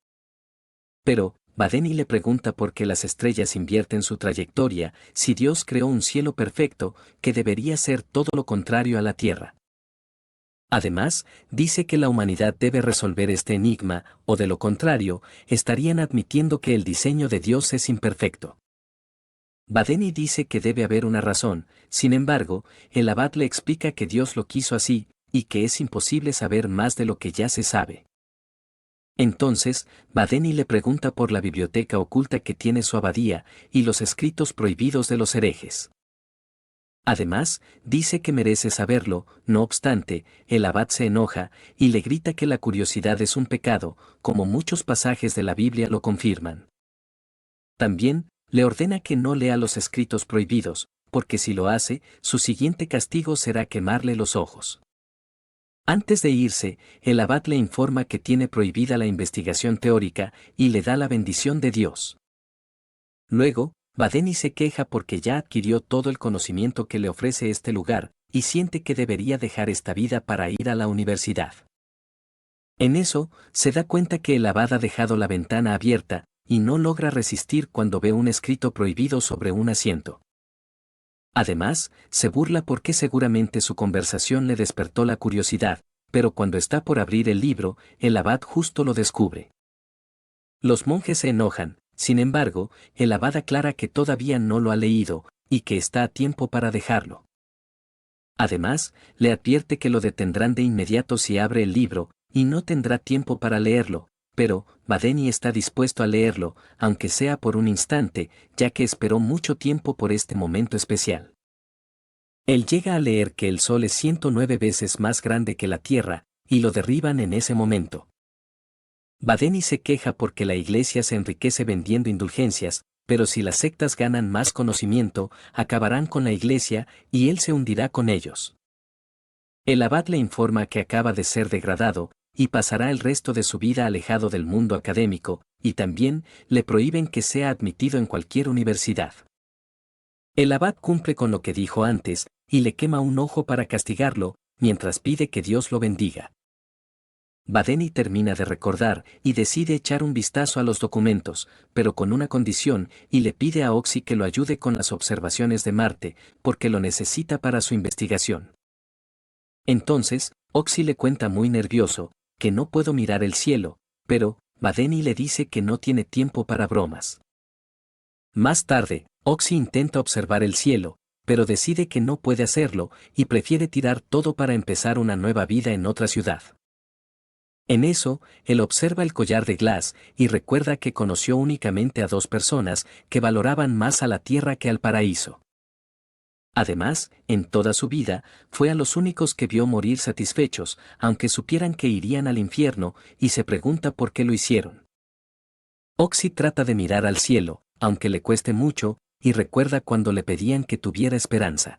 Pero, Badeni le pregunta por qué las estrellas invierten su trayectoria, si Dios creó un cielo perfecto, que debería ser todo lo contrario a la tierra. Además, dice que la humanidad debe resolver este enigma, o de lo contrario, estarían admitiendo que el diseño de Dios es imperfecto. Badeni dice que debe haber una razón, sin embargo, el abad le explica que Dios lo quiso así, y que es imposible saber más de lo que ya se sabe. Entonces, Badeni le pregunta por la biblioteca oculta que tiene su abadía, y los escritos prohibidos de los herejes. Además, dice que merece saberlo, no obstante, el abad se enoja, y le grita que la curiosidad es un pecado, como muchos pasajes de la Biblia lo confirman. También, le ordena que no lea los escritos prohibidos, porque si lo hace, su siguiente castigo será quemarle los ojos. Antes de irse, el abad le informa que tiene prohibida la investigación teórica, y le da la bendición de Dios. Luego, Badeni se queja porque ya adquirió todo el conocimiento que le ofrece este lugar, y siente que debería dejar esta vida para ir a la universidad. En eso, se da cuenta que el abad ha dejado la ventana abierta, y no logra resistir cuando ve un escrito prohibido sobre un asiento. Además, se burla porque seguramente su conversación le despertó la curiosidad, pero cuando está por abrir el libro, el abad justo lo descubre. Los monjes se enojan, sin embargo, el abad aclara que todavía no lo ha leído, y que está a tiempo para dejarlo. Además, le advierte que lo detendrán de inmediato si abre el libro, y no tendrá tiempo para leerlo, pero Badeni está dispuesto a leerlo, aunque sea por un instante, ya que esperó mucho tiempo por este momento especial. Él llega a leer que el Sol es 109 veces más grande que la Tierra, y lo derriban en ese momento. Badeni se queja porque la iglesia se enriquece vendiendo indulgencias, pero si las sectas ganan más conocimiento, acabarán con la iglesia, y él se hundirá con ellos. El abad le informa que acaba de ser degradado, y pasará el resto de su vida alejado del mundo académico, y también le prohíben que sea admitido en cualquier universidad. El abad cumple con lo que dijo antes, y le quema un ojo para castigarlo, mientras pide que Dios lo bendiga. Badeni termina de recordar y decide echar un vistazo a los documentos, pero con una condición, y le pide a Oxy que lo ayude con las observaciones de Marte, porque lo necesita para su investigación. Entonces, Oxy le cuenta muy nervioso, que no puedo mirar el cielo, pero, Badeni le dice que no tiene tiempo para bromas. Más tarde, Oxy intenta observar el cielo, pero decide que no puede hacerlo, y prefiere tirar todo para empezar una nueva vida en otra ciudad. En eso, él observa el collar de Glass y recuerda que conoció únicamente a 2 personas que valoraban más a la tierra que al paraíso. Además, en toda su vida, fue a los únicos que vio morir satisfechos, aunque supieran que irían al infierno, y se pregunta por qué lo hicieron. Oxy trata de mirar al cielo, aunque le cueste mucho, y recuerda cuando le pedían que tuviera esperanza.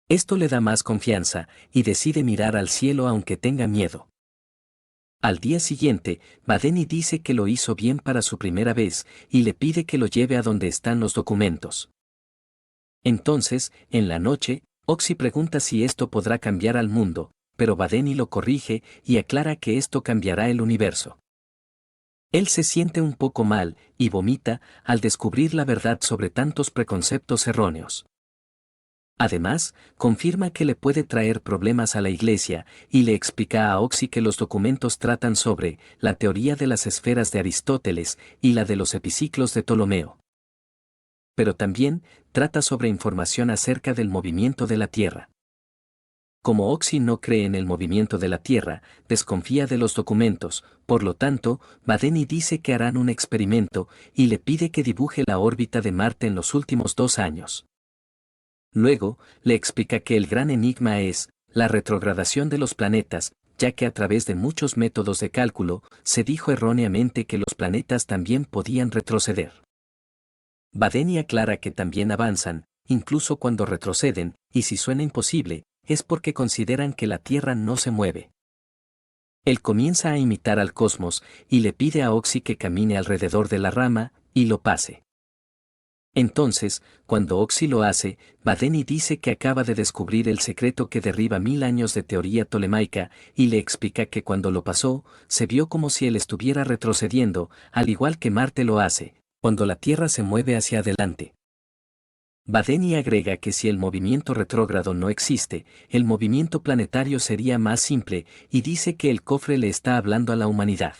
Esto le da más confianza, y decide mirar al cielo aunque tenga miedo. Al día siguiente, Badeni dice que lo hizo bien para su primera vez, y le pide que lo lleve a donde están los documentos. Entonces, en la noche, Oxy pregunta si esto podrá cambiar al mundo, pero Badeni lo corrige y aclara que esto cambiará el universo. Él se siente un poco mal, y vomita, al descubrir la verdad sobre tantos preconceptos erróneos. Además, confirma que le puede traer problemas a la iglesia, y le explica a Oxy que los documentos tratan sobre la teoría de las esferas de Aristóteles y la de los epiciclos de Ptolomeo. Pero también trata sobre información acerca del movimiento de la Tierra. Como Oxy no cree en el movimiento de la Tierra, desconfía de los documentos, por lo tanto, Badeni dice que harán un experimento, y le pide que dibuje la órbita de Marte en los últimos 2 años. Luego, le explica que el gran enigma es la retrogradación de los planetas, ya que a través de muchos métodos de cálculo, se dijo erróneamente que los planetas también podían retroceder. Badeni aclara que también avanzan, incluso cuando retroceden, y si suena imposible, es porque consideran que la Tierra no se mueve. Él comienza a imitar al cosmos, y le pide a Oxy que camine alrededor de la rama, y lo pase. Entonces, cuando Oxy lo hace, Badeni dice que acaba de descubrir el secreto que derriba 1000 años de teoría tolemaica, y le explica que cuando lo pasó, se vio como si él estuviera retrocediendo, al igual que Marte lo hace, cuando la Tierra se mueve hacia adelante. Badeni agrega que si el movimiento retrógrado no existe, el movimiento planetario sería más simple, y dice que el cofre le está hablando a la humanidad.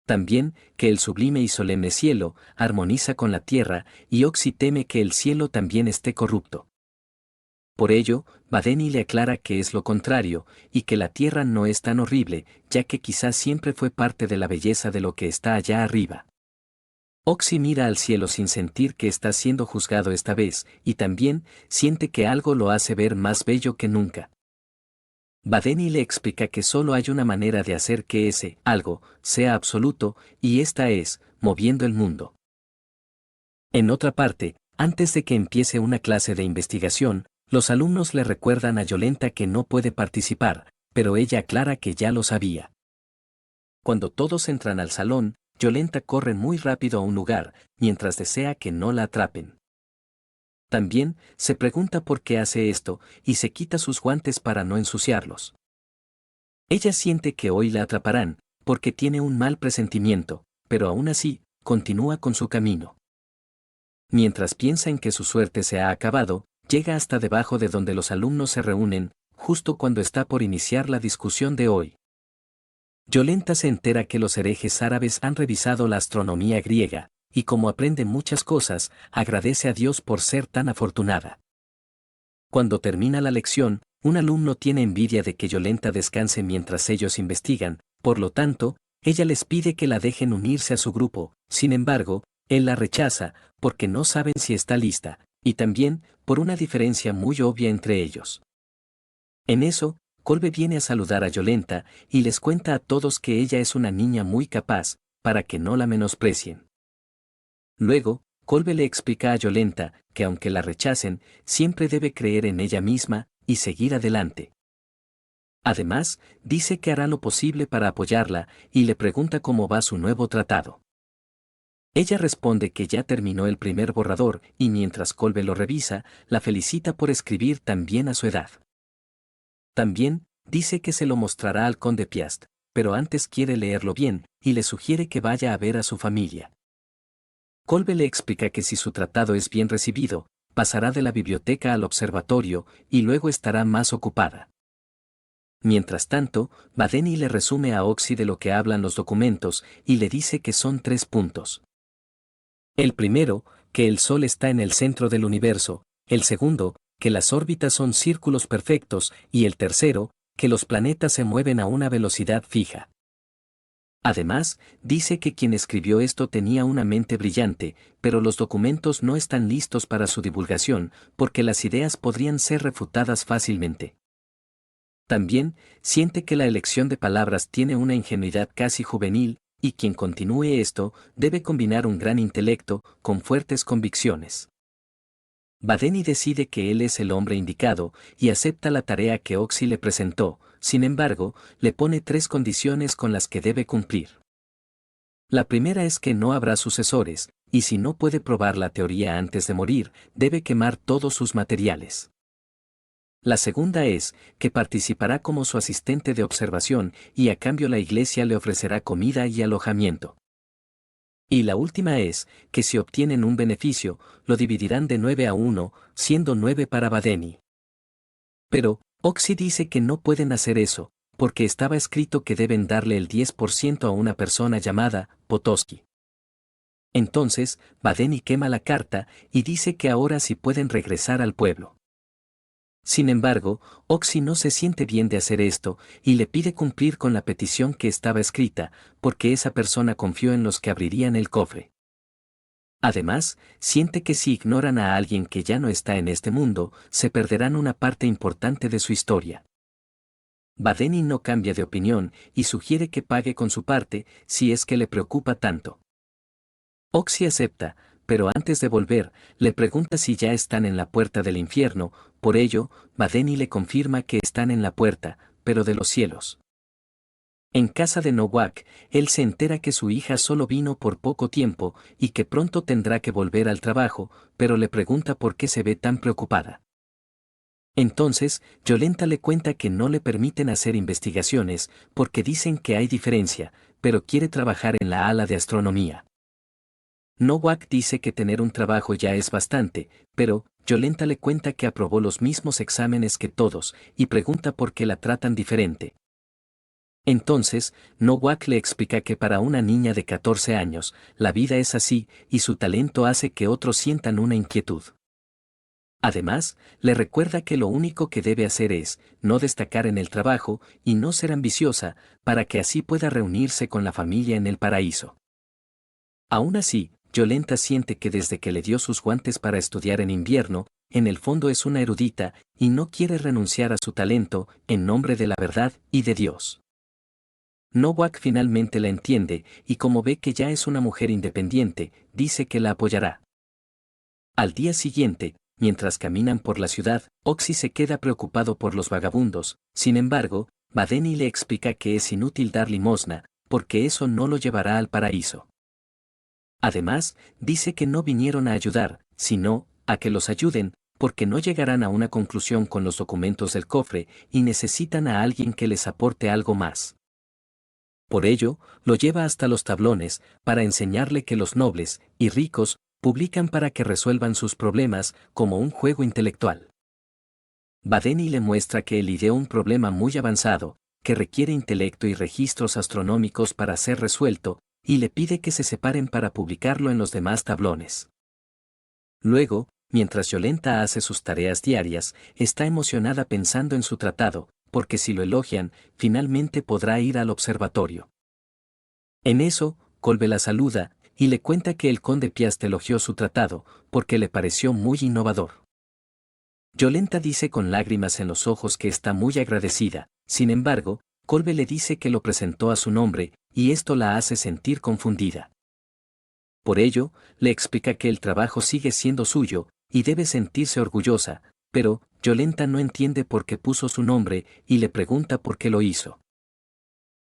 También, que el sublime y solemne cielo armoniza con la tierra, y Oxy teme que el cielo también esté corrupto. Por ello, Badeni le aclara que es lo contrario, y que la tierra no es tan horrible, ya que quizás siempre fue parte de la belleza de lo que está allá arriba. Oxy mira al cielo sin sentir que está siendo juzgado esta vez, y también siente que algo lo hace ver más bello que nunca. Badeni le explica que solo hay una manera de hacer que ese algo sea absoluto, y esta es, moviendo el mundo. En otra parte, antes de que empiece una clase de investigación, los alumnos le recuerdan a Yolenta que no puede participar, pero ella aclara que ya lo sabía. Cuando todos entran al salón, Yolenta corre muy rápido a un lugar, mientras desea que no la atrapen. También, se pregunta por qué hace esto, y se quita sus guantes para no ensuciarlos. Ella siente que hoy la atraparán, porque tiene un mal presentimiento, pero aún así, continúa con su camino. Mientras piensa en que su suerte se ha acabado, llega hasta debajo de donde los alumnos se reúnen, justo cuando está por iniciar la discusión de hoy. Yolenta se entera que los herejes árabes han revisado la astronomía griega, y como aprende muchas cosas, agradece a Dios por ser tan afortunada. Cuando termina la lección, un alumno tiene envidia de que Yolenta descanse mientras ellos investigan, por lo tanto, ella les pide que la dejen unirse a su grupo, sin embargo, él la rechaza, porque no saben si está lista, y también, por una diferencia muy obvia entre ellos. En eso, Kolbe viene a saludar a Yolenta, y les cuenta a todos que ella es una niña muy capaz, para que no la menosprecien. Luego, Kolbe le explica a Yolenta que aunque la rechacen, siempre debe creer en ella misma y seguir adelante. Además, dice que hará lo posible para apoyarla y le pregunta cómo va su nuevo tratado. Ella responde que ya terminó el primer borrador y mientras Kolbe lo revisa, la felicita por escribir tan bien a su edad. También, dice que se lo mostrará al conde Piast, pero antes quiere leerlo bien, y le sugiere que vaya a ver a su familia. Kolbe le explica que si su tratado es bien recibido, pasará de la biblioteca al observatorio, y luego estará más ocupada. Mientras tanto, Badeni le resume a Oxy de lo que hablan los documentos, y le dice que son 3 puntos. El primero, que el Sol está en el centro del universo; el segundo, que las órbitas son círculos perfectos; y el tercero, que los planetas se mueven a una velocidad fija. Además, dice que quien escribió esto tenía una mente brillante, pero los documentos no están listos para su divulgación, porque las ideas podrían ser refutadas fácilmente. También, siente que la elección de palabras tiene una ingenuidad casi juvenil, y quien continúe esto, debe combinar un gran intelecto, con fuertes convicciones. Badeni decide que él es el hombre indicado, y acepta la tarea que Oxy le presentó; sin embargo, le pone 3 condiciones con las que debe cumplir. La primera es que no habrá sucesores, y si no puede probar la teoría antes de morir, debe quemar todos sus materiales. La segunda es, que participará como su asistente de observación, y a cambio la iglesia le ofrecerá comida y alojamiento. Y la última es, que si obtienen un beneficio, lo dividirán de 9-1, siendo 9 para Badeni. Pero, Oxy dice que no pueden hacer eso, porque estaba escrito que deben darle el 10% a una persona llamada Potosky. Entonces, Badeni quema la carta, y dice que ahora sí pueden regresar al pueblo. Sin embargo, Oxy no se siente bien de hacer esto, y le pide cumplir con la petición que estaba escrita, porque esa persona confió en los que abrirían el cofre. Además, siente que si ignoran a alguien que ya no está en este mundo, se perderán una parte importante de su historia. Badeni no cambia de opinión, y sugiere que pague con su parte, si es que le preocupa tanto. Oxy acepta, pero antes de volver, le pregunta si ya están en la puerta del infierno; por ello, Badeni le confirma que están en la puerta, pero de los cielos. En casa de Nowak, él se entera que su hija solo vino por poco tiempo, y que pronto tendrá que volver al trabajo, pero le pregunta por qué se ve tan preocupada. Entonces, Yolenta le cuenta que no le permiten hacer investigaciones, porque dicen que hay diferencia, pero quiere trabajar en la ala de astronomía. Nowak dice que tener un trabajo ya es bastante, pero Yolenta le cuenta que aprobó los mismos exámenes que todos, y pregunta por qué la tratan diferente. Entonces, Nowak le explica que para una niña de 14 años, la vida es así, y su talento hace que otros sientan una inquietud. Además, le recuerda que lo único que debe hacer es no destacar en el trabajo y no ser ambiciosa, para que así pueda reunirse con la familia en el paraíso. Aún así, Yolenta siente que desde que le dio sus guantes para estudiar en invierno, en el fondo es una erudita, y no quiere renunciar a su talento, en nombre de la verdad y de Dios. Nowak finalmente la entiende, y como ve que ya es una mujer independiente, dice que la apoyará. Al día siguiente, mientras caminan por la ciudad, Oxy se queda preocupado por los vagabundos; sin embargo, Badeni le explica que es inútil dar limosna, porque eso no lo llevará al paraíso. Además, dice que no vinieron a ayudar, sino a que los ayuden, porque no llegarán a una conclusión con los documentos del cofre, y necesitan a alguien que les aporte algo más. Por ello, lo lleva hasta los tablones, para enseñarle que los nobles y ricos publican para que resuelvan sus problemas, como un juego intelectual. Badeni le muestra que él ideó un problema muy avanzado, que requiere intelecto y registros astronómicos para ser resuelto, y le pide que se separen para publicarlo en los demás tablones. Luego, mientras Yolenta hace sus tareas diarias, está emocionada pensando en su tratado, porque si lo elogian, finalmente podrá ir al observatorio. En eso, Kolbe la saluda, y le cuenta que el conde Piast elogió su tratado, porque le pareció muy innovador. Yolenta dice con lágrimas en los ojos que está muy agradecida; sin embargo, Kolbe le dice que lo presentó a su nombre, y esto la hace sentir confundida. Por ello, le explica que el trabajo sigue siendo suyo, y debe sentirse orgullosa, pero Yolenta no entiende por qué puso su nombre, y le pregunta por qué lo hizo.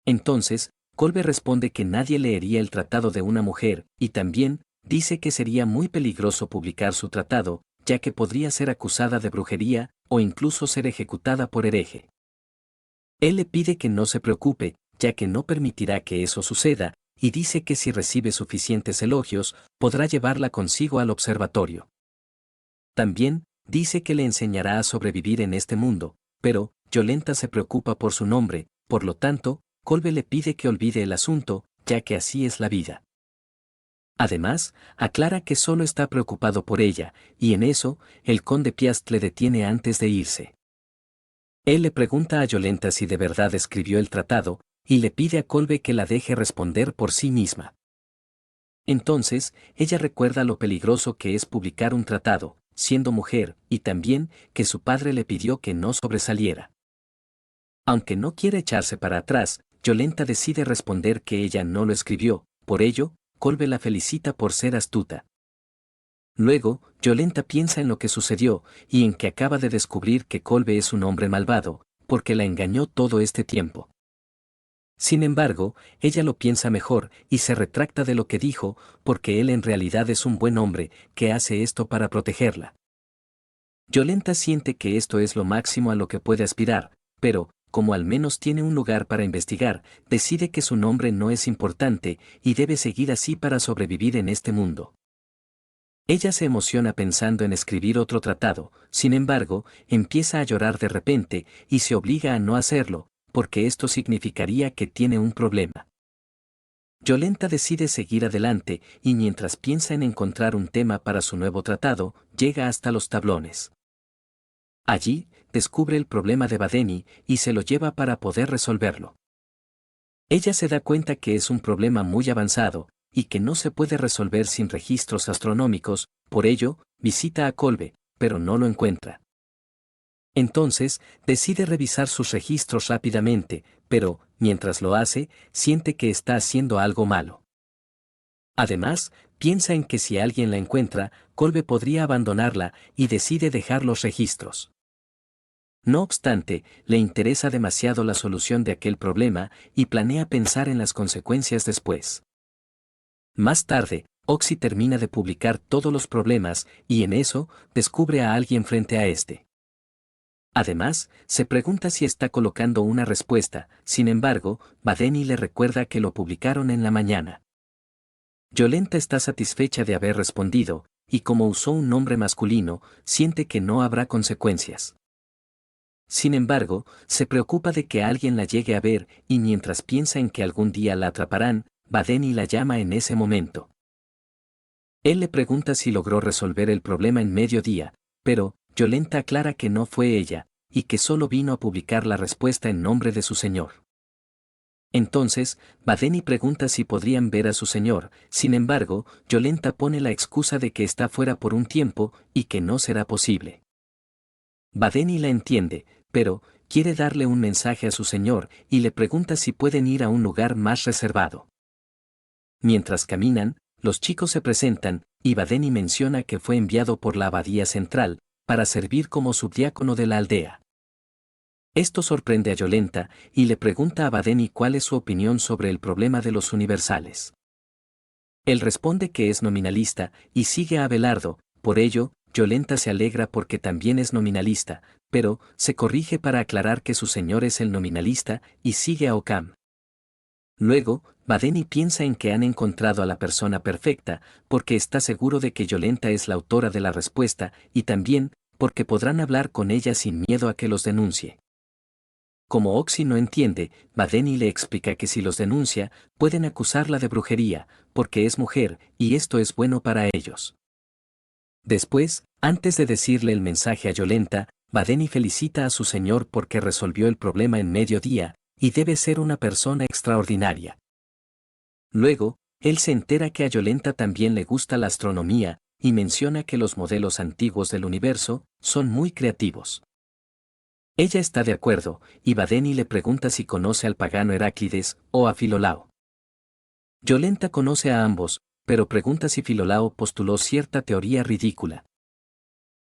Entonces, Kolbe responde que nadie leería el tratado de una mujer, y también dice que sería muy peligroso publicar su tratado, ya que podría ser acusada de brujería, o incluso ser ejecutada por hereje. Él le pide que no se preocupe, ya que no permitirá que eso suceda, y dice que si recibe suficientes elogios, podrá llevarla consigo al observatorio. También, dice que le enseñará a sobrevivir en este mundo, pero, Yolenta se preocupa por su nombre, por lo tanto, Kolbe le pide que olvide el asunto, ya que así es la vida. Además, aclara que solo está preocupado por ella, y en eso, el conde Piast le detiene antes de irse. Él le pregunta a Yolenta si de verdad escribió el tratado, y le pide a Kolbe que la deje responder por sí misma. Entonces, ella recuerda lo peligroso que es publicar un tratado, siendo mujer, y también que su padre le pidió que no sobresaliera. Aunque no quiere echarse para atrás, Yolenta decide responder que ella no lo escribió, por ello, Kolbe la felicita por ser astuta. Luego, Yolenta piensa en lo que sucedió, y en que acaba de descubrir que Kolbe es un hombre malvado, porque la engañó todo este tiempo. Sin embargo, ella lo piensa mejor, y se retracta de lo que dijo, porque él en realidad es un buen hombre, que hace esto para protegerla. Yolenta siente que esto es lo máximo a lo que puede aspirar, pero, como al menos tiene un lugar para investigar, decide que su nombre no es importante, y debe seguir así para sobrevivir en este mundo. Ella se emociona pensando en escribir otro tratado, sin embargo, empieza a llorar de repente, y se obliga a no hacerlo, porque esto significaría que tiene un problema. Yolenta decide seguir adelante, y mientras piensa en encontrar un tema para su nuevo tratado, llega hasta los tablones. Allí, descubre el problema de Badeni, y se lo lleva para poder resolverlo. Ella se da cuenta que es un problema muy avanzado, y que no se puede resolver sin registros astronómicos, por ello, visita a Kolbe, pero no lo encuentra. Entonces, decide revisar sus registros rápidamente, pero, mientras lo hace, siente que está haciendo algo malo. Además, piensa en que si alguien la encuentra, Kolbe podría abandonarla, y decide dejar los registros. No obstante, le interesa demasiado la solución de aquel problema, y planea pensar en las consecuencias después. Más tarde, Oxy termina de publicar todos los problemas, y en eso, descubre a alguien frente a este. Además, se pregunta si está colocando una respuesta, sin embargo, Badeni le recuerda que lo publicaron en la mañana. Yolenta está satisfecha de haber respondido, y como usó un nombre masculino, siente que no habrá consecuencias. Sin embargo, se preocupa de que alguien la llegue a ver, y mientras piensa en que algún día la atraparán, Badeni la llama en ese momento. Él le pregunta si logró resolver el problema en mediodía, pero, Yolenta aclara que no fue ella, y que solo vino a publicar la respuesta en nombre de su señor. Entonces, Badeni pregunta si podrían ver a su señor, sin embargo, Yolenta pone la excusa de que está fuera por un tiempo, y que no será posible. Badeni la entiende, pero, quiere darle un mensaje a su señor, y le pregunta si pueden ir a un lugar más reservado. Mientras caminan, los chicos se presentan, y Badeni menciona que fue enviado por la abadía central, para servir como subdiácono de la aldea. Esto sorprende a Yolenta, y le pregunta a Badeni cuál es su opinión sobre el problema de los universales. Él responde que es nominalista, y sigue a Abelardo, por ello, Yolenta se alegra porque también es nominalista, pero, se corrige para aclarar que su señor es el nominalista, y sigue a Occam. Luego, Badeni piensa en que han encontrado a la persona perfecta, porque está seguro de que Yolenta es la autora de la respuesta, y también, porque podrán hablar con ella sin miedo a que los denuncie. Como Oxy no entiende, Badeni le explica que si los denuncia, pueden acusarla de brujería, porque es mujer, y esto es bueno para ellos. Después, antes de decirle el mensaje a Yolenta, Badeni felicita a su señor porque resolvió el problema en mediodía, y debe ser una persona extraordinaria. Luego, él se entera que a Yolenta también le gusta la astronomía, y menciona que los modelos antiguos del universo son muy creativos. Ella está de acuerdo, y Badeni le pregunta si conoce al pagano Heráclides o a Filolao. Yolenta conoce a ambos, pero pregunta si Filolao postuló cierta teoría ridícula.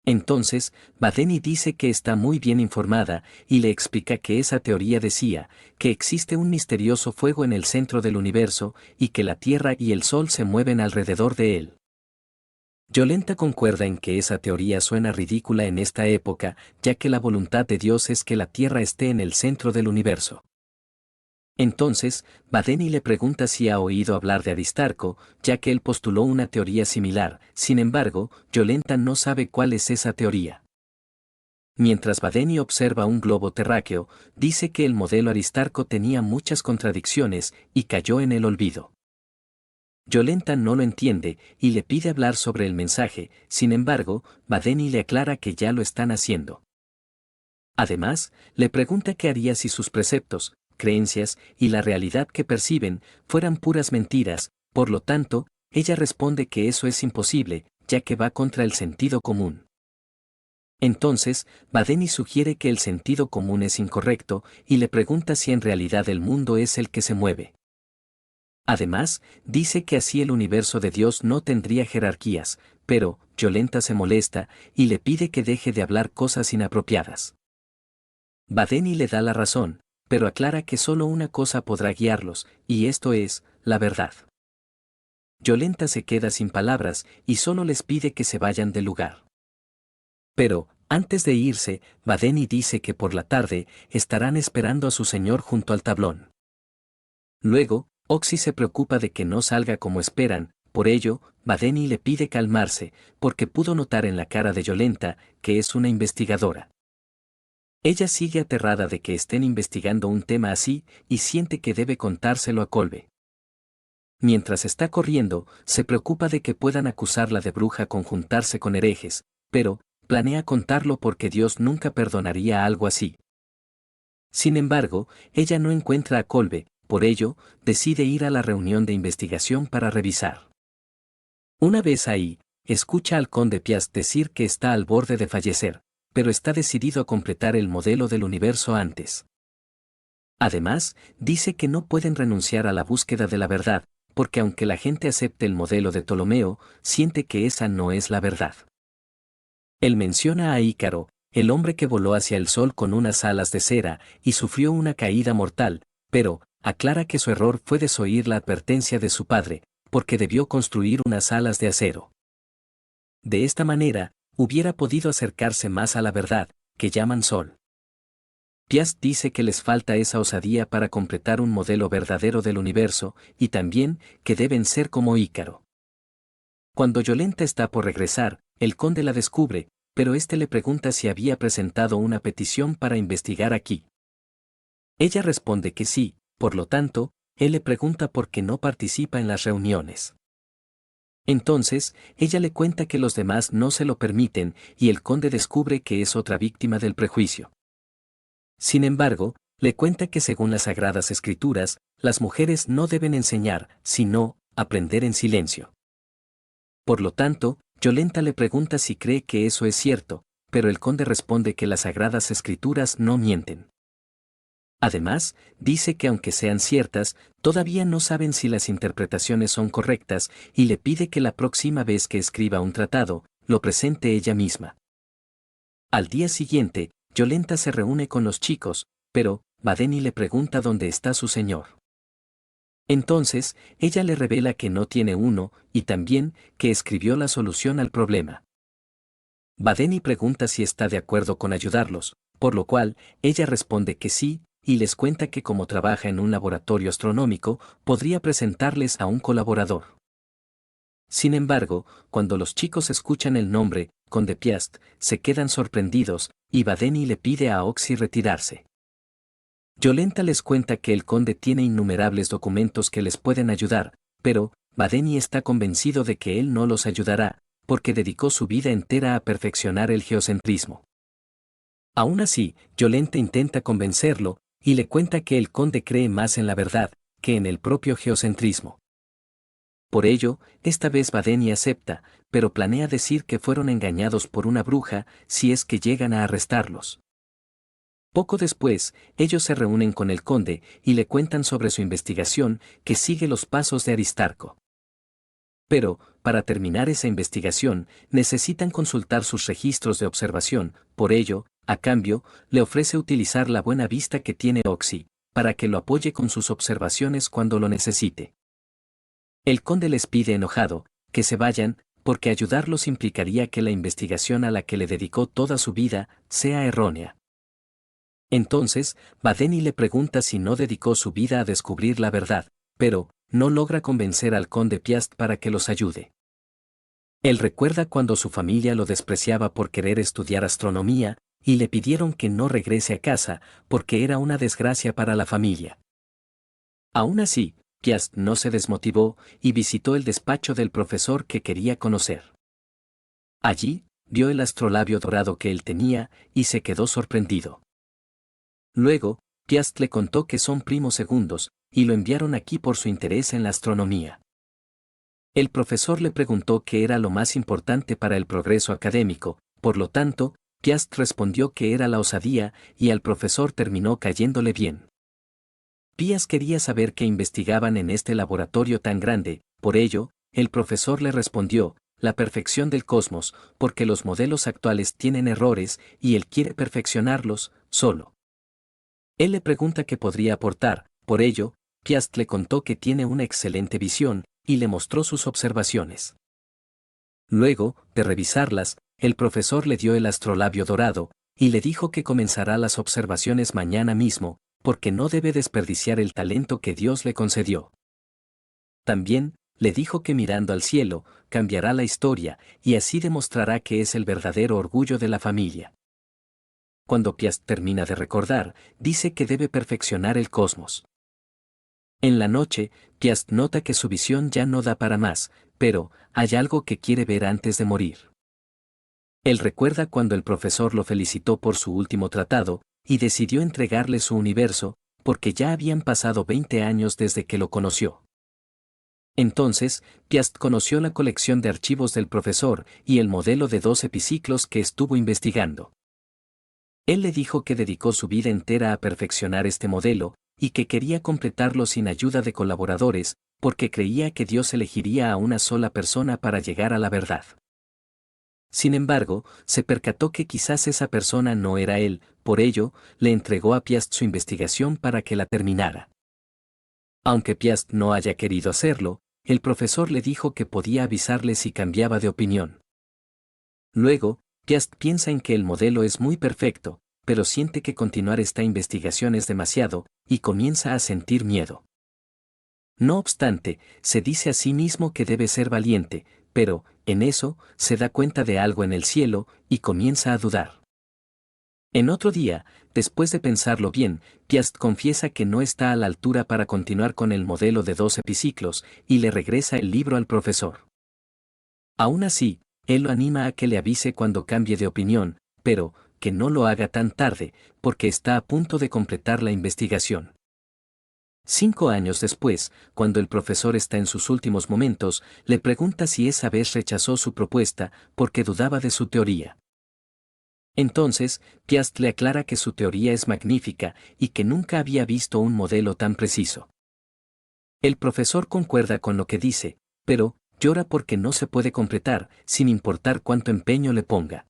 Entonces, Badeni dice que está muy bien informada, y le explica que esa teoría decía que existe un misterioso fuego en el centro del universo, y que la Tierra y el Sol se mueven alrededor de él. Yolenta concuerda en que esa teoría suena ridícula en esta época, ya que la voluntad de Dios es que la Tierra esté en el centro del universo. Entonces, Badeni le pregunta si ha oído hablar de Aristarco, ya que él postuló una teoría similar. Sin embargo, Yolenta no sabe cuál es esa teoría. Mientras Badeni observa un globo terráqueo, dice que el modelo Aristarco tenía muchas contradicciones y cayó en el olvido. Yolenta no lo entiende y le pide hablar sobre el mensaje. Sin embargo, Badeni le aclara que ya lo están haciendo. Además, le pregunta qué haría si sus preceptos, creencias y la realidad que perciben fueran puras mentiras. Por lo tanto, ella responde que eso es imposible, ya que va contra el sentido común. Entonces, Badeni sugiere que el sentido común es incorrecto y le pregunta si en realidad el mundo es el que se mueve. Además, dice que así el universo de Dios no tendría jerarquías, pero Yolenta se molesta y le pide que deje de hablar cosas inapropiadas. Badeni le da la razón, pero aclara que solo una cosa podrá guiarlos, y esto es, la verdad. Yolenta se queda sin palabras y solo les pide que se vayan del lugar. Pero, antes de irse, Badeni dice que por la tarde estarán esperando a su señor junto al tablón. Luego, Oxy se preocupa de que no salga como esperan, por ello, Badeni le pide calmarse, porque pudo notar en la cara de Yolenta que es una investigadora. Ella sigue aterrada de que estén investigando un tema así y siente que debe contárselo a Kolbe. Mientras está corriendo, se preocupa de que puedan acusarla de bruja con juntarse con herejes, pero planea contarlo porque Dios nunca perdonaría algo así. Sin embargo, ella no encuentra a Kolbe, por ello, decide ir a la reunión de investigación para revisar. Una vez ahí, escucha al conde Piast decir que está al borde de fallecer, pero está decidido a completar el modelo del universo antes. Además, dice que no pueden renunciar a la búsqueda de la verdad, porque aunque la gente acepte el modelo de Ptolomeo, siente que esa no es la verdad. Él menciona a Ícaro, el hombre que voló hacia el sol con unas alas de cera y sufrió una caída mortal, pero aclara que su error fue desoír la advertencia de su padre, porque debió construir unas alas de acero. De esta manera, hubiera podido acercarse más a la verdad, que llaman sol. Piast dice que les falta esa osadía para completar un modelo verdadero del universo, y también que deben ser como Ícaro. Cuando Yolenta está por regresar, el conde la descubre, pero éste le pregunta si había presentado una petición para investigar aquí. Ella responde que sí, por lo tanto, él le pregunta por qué no participa en las reuniones. Entonces, ella le cuenta que los demás no se lo permiten y el conde descubre que es otra víctima del prejuicio. Sin embargo, le cuenta que según las Sagradas Escrituras, las mujeres no deben enseñar, sino aprender en silencio. Por lo tanto, Yolenta le pregunta si cree que eso es cierto, pero el conde responde que las Sagradas Escrituras no mienten. Además, dice que aunque sean ciertas, todavía no saben si las interpretaciones son correctas y le pide que la próxima vez que escriba un tratado, lo presente ella misma. Al día siguiente, Yolenta se reúne con los chicos, pero Badeni le pregunta dónde está su señor. Entonces, ella le revela que no tiene uno, y también que escribió la solución al problema. Badeni pregunta si está de acuerdo con ayudarlos, por lo cual, ella responde que sí, y les cuenta que como trabaja en un laboratorio astronómico, podría presentarles a un colaborador. Sin embargo, cuando los chicos escuchan el nombre, Conde Piast, se quedan sorprendidos, y Badeni le pide a Oxy retirarse. Yolenta les cuenta que el conde tiene innumerables documentos que les pueden ayudar, pero Badeni está convencido de que él no los ayudará, porque dedicó su vida entera a perfeccionar el geocentrismo. Aún así, Yolenta intenta convencerlo, y le cuenta que el conde cree más en la verdad, que en el propio geocentrismo. Por ello, esta vez Badeni acepta, pero planea decir que fueron engañados por una bruja si es que llegan a arrestarlos. Poco después, ellos se reúnen con el conde y le cuentan sobre su investigación que sigue los pasos de Aristarco. Pero, para terminar esa investigación, necesitan consultar sus registros de observación, por ello, a cambio, le ofrece utilizar la buena vista que tiene Oxy, para que lo apoye con sus observaciones cuando lo necesite. El conde les pide enojado, que se vayan, porque ayudarlos implicaría que la investigación a la que le dedicó toda su vida sea errónea. Entonces, Badeni le pregunta si no dedicó su vida a descubrir la verdad, pero no logra convencer al conde Piast para que los ayude. Él recuerda cuando su familia lo despreciaba por querer estudiar astronomía, y le pidieron que no regrese a casa, porque era una desgracia para la familia. Aún así, Piast no se desmotivó y visitó el despacho del profesor que quería conocer. Allí, vio el astrolabio dorado que él tenía y se quedó sorprendido. Luego, Piast le contó que son primos segundos, y lo enviaron aquí por su interés en la astronomía. El profesor le preguntó qué era lo más importante para el progreso académico, por lo tanto, Piast respondió que era la osadía, y al profesor terminó cayéndole bien. Piast quería saber qué investigaban en este laboratorio tan grande, por ello, el profesor le respondió, la perfección del cosmos, porque los modelos actuales tienen errores, y él quiere perfeccionarlos, solo. Él le pregunta qué podría aportar, por ello, Piast le contó que tiene una excelente visión, y le mostró sus observaciones. Luego, de revisarlas, el profesor le dio el astrolabio dorado, y le dijo que comenzará las observaciones mañana mismo, porque no debe desperdiciar el talento que Dios le concedió. También, le dijo que mirando al cielo, cambiará la historia, y así demostrará que es el verdadero orgullo de la familia. Cuando Piast termina de recordar, dice que debe perfeccionar el cosmos. En la noche, Piast nota que su visión ya no da para más, pero hay algo que quiere ver antes de morir. Él recuerda cuando el profesor lo felicitó por su último tratado, y decidió entregarle su universo, porque ya habían pasado 20 años desde que lo conoció. Entonces, Piast conoció la colección de archivos del profesor y el modelo de 2 epiciclos que estuvo investigando. Él le dijo que dedicó su vida entera a perfeccionar este modelo, y que quería completarlo sin ayuda de colaboradores, porque creía que Dios elegiría a una sola persona para llegar a la verdad. Sin embargo, se percató que quizás esa persona no era él, por ello, le entregó a Piast su investigación para que la terminara. Aunque Piast no haya querido hacerlo, el profesor le dijo que podía avisarle si cambiaba de opinión. Luego, Piast piensa en que el modelo es muy perfecto, pero siente que continuar esta investigación es demasiado, y comienza a sentir miedo. No obstante, se dice a sí mismo que debe ser valiente, pero, en eso, se da cuenta de algo en el cielo, y comienza a dudar. En otro día, después de pensarlo bien, Piast confiesa que no está a la altura para continuar con el modelo de 2 epiciclos, y le regresa el libro al profesor. Aún así, él lo anima a que le avise cuando cambie de opinión, pero, que no lo haga tan tarde, porque está a punto de completar la investigación. 5 años después, cuando el profesor está en sus últimos momentos, le pregunta si esa vez rechazó su propuesta porque dudaba de su teoría. Entonces, Piast le aclara que su teoría es magnífica y que nunca había visto un modelo tan preciso. El profesor concuerda con lo que dice, pero llora porque no se puede completar, sin importar cuánto empeño le ponga.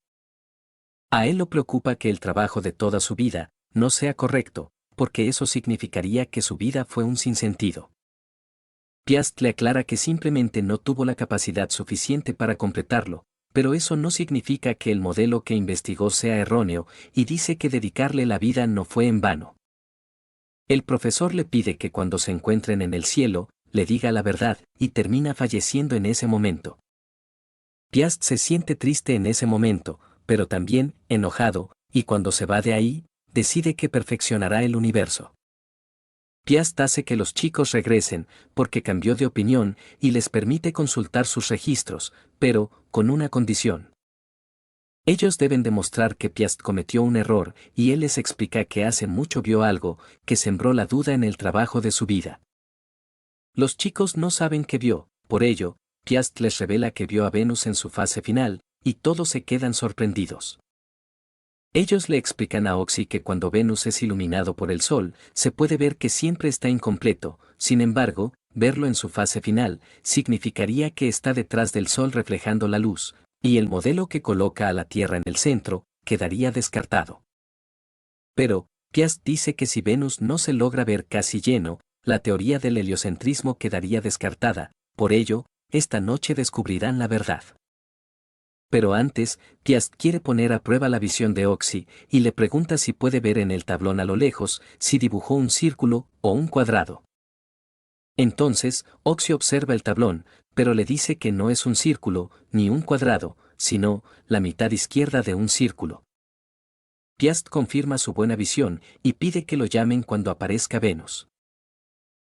A él lo preocupa que el trabajo de toda su vida no sea correcto, porque eso significaría que su vida fue un sinsentido. Piast le aclara que simplemente no tuvo la capacidad suficiente para completarlo, pero eso no significa que el modelo que investigó sea erróneo, y dice que dedicarle la vida no fue en vano. El profesor le pide que cuando se encuentren en el cielo, le diga la verdad, y termina falleciendo en ese momento. Piast se siente triste en ese momento, pero también enojado, y cuando se va de ahí, decide que perfeccionará el universo. Piast hace que los chicos regresen, porque cambió de opinión, y les permite consultar sus registros, pero, con una condición. Ellos deben demostrar que Piast cometió un error, y él les explica que hace mucho vio algo, que sembró la duda en el trabajo de su vida. Los chicos no saben qué vio, por ello, Piast les revela que vio a Venus en su fase final, y todos se quedan sorprendidos. Ellos le explican a Oxy que cuando Venus es iluminado por el Sol, se puede ver que siempre está incompleto, sin embargo, verlo en su fase final, significaría que está detrás del Sol reflejando la luz, y el modelo que coloca a la Tierra en el centro, quedaría descartado. Pero, Piast dice que si Venus no se logra ver casi lleno, la teoría del heliocentrismo quedaría descartada, por ello, esta noche descubrirán la verdad. Pero antes, Piast quiere poner a prueba la visión de Oxy, y le pregunta si puede ver en el tablón a lo lejos si dibujó un círculo o un cuadrado. Entonces, Oxy observa el tablón, pero le dice que no es un círculo, ni un cuadrado, sino la mitad izquierda de un círculo. Piast confirma su buena visión y pide que lo llamen cuando aparezca Venus.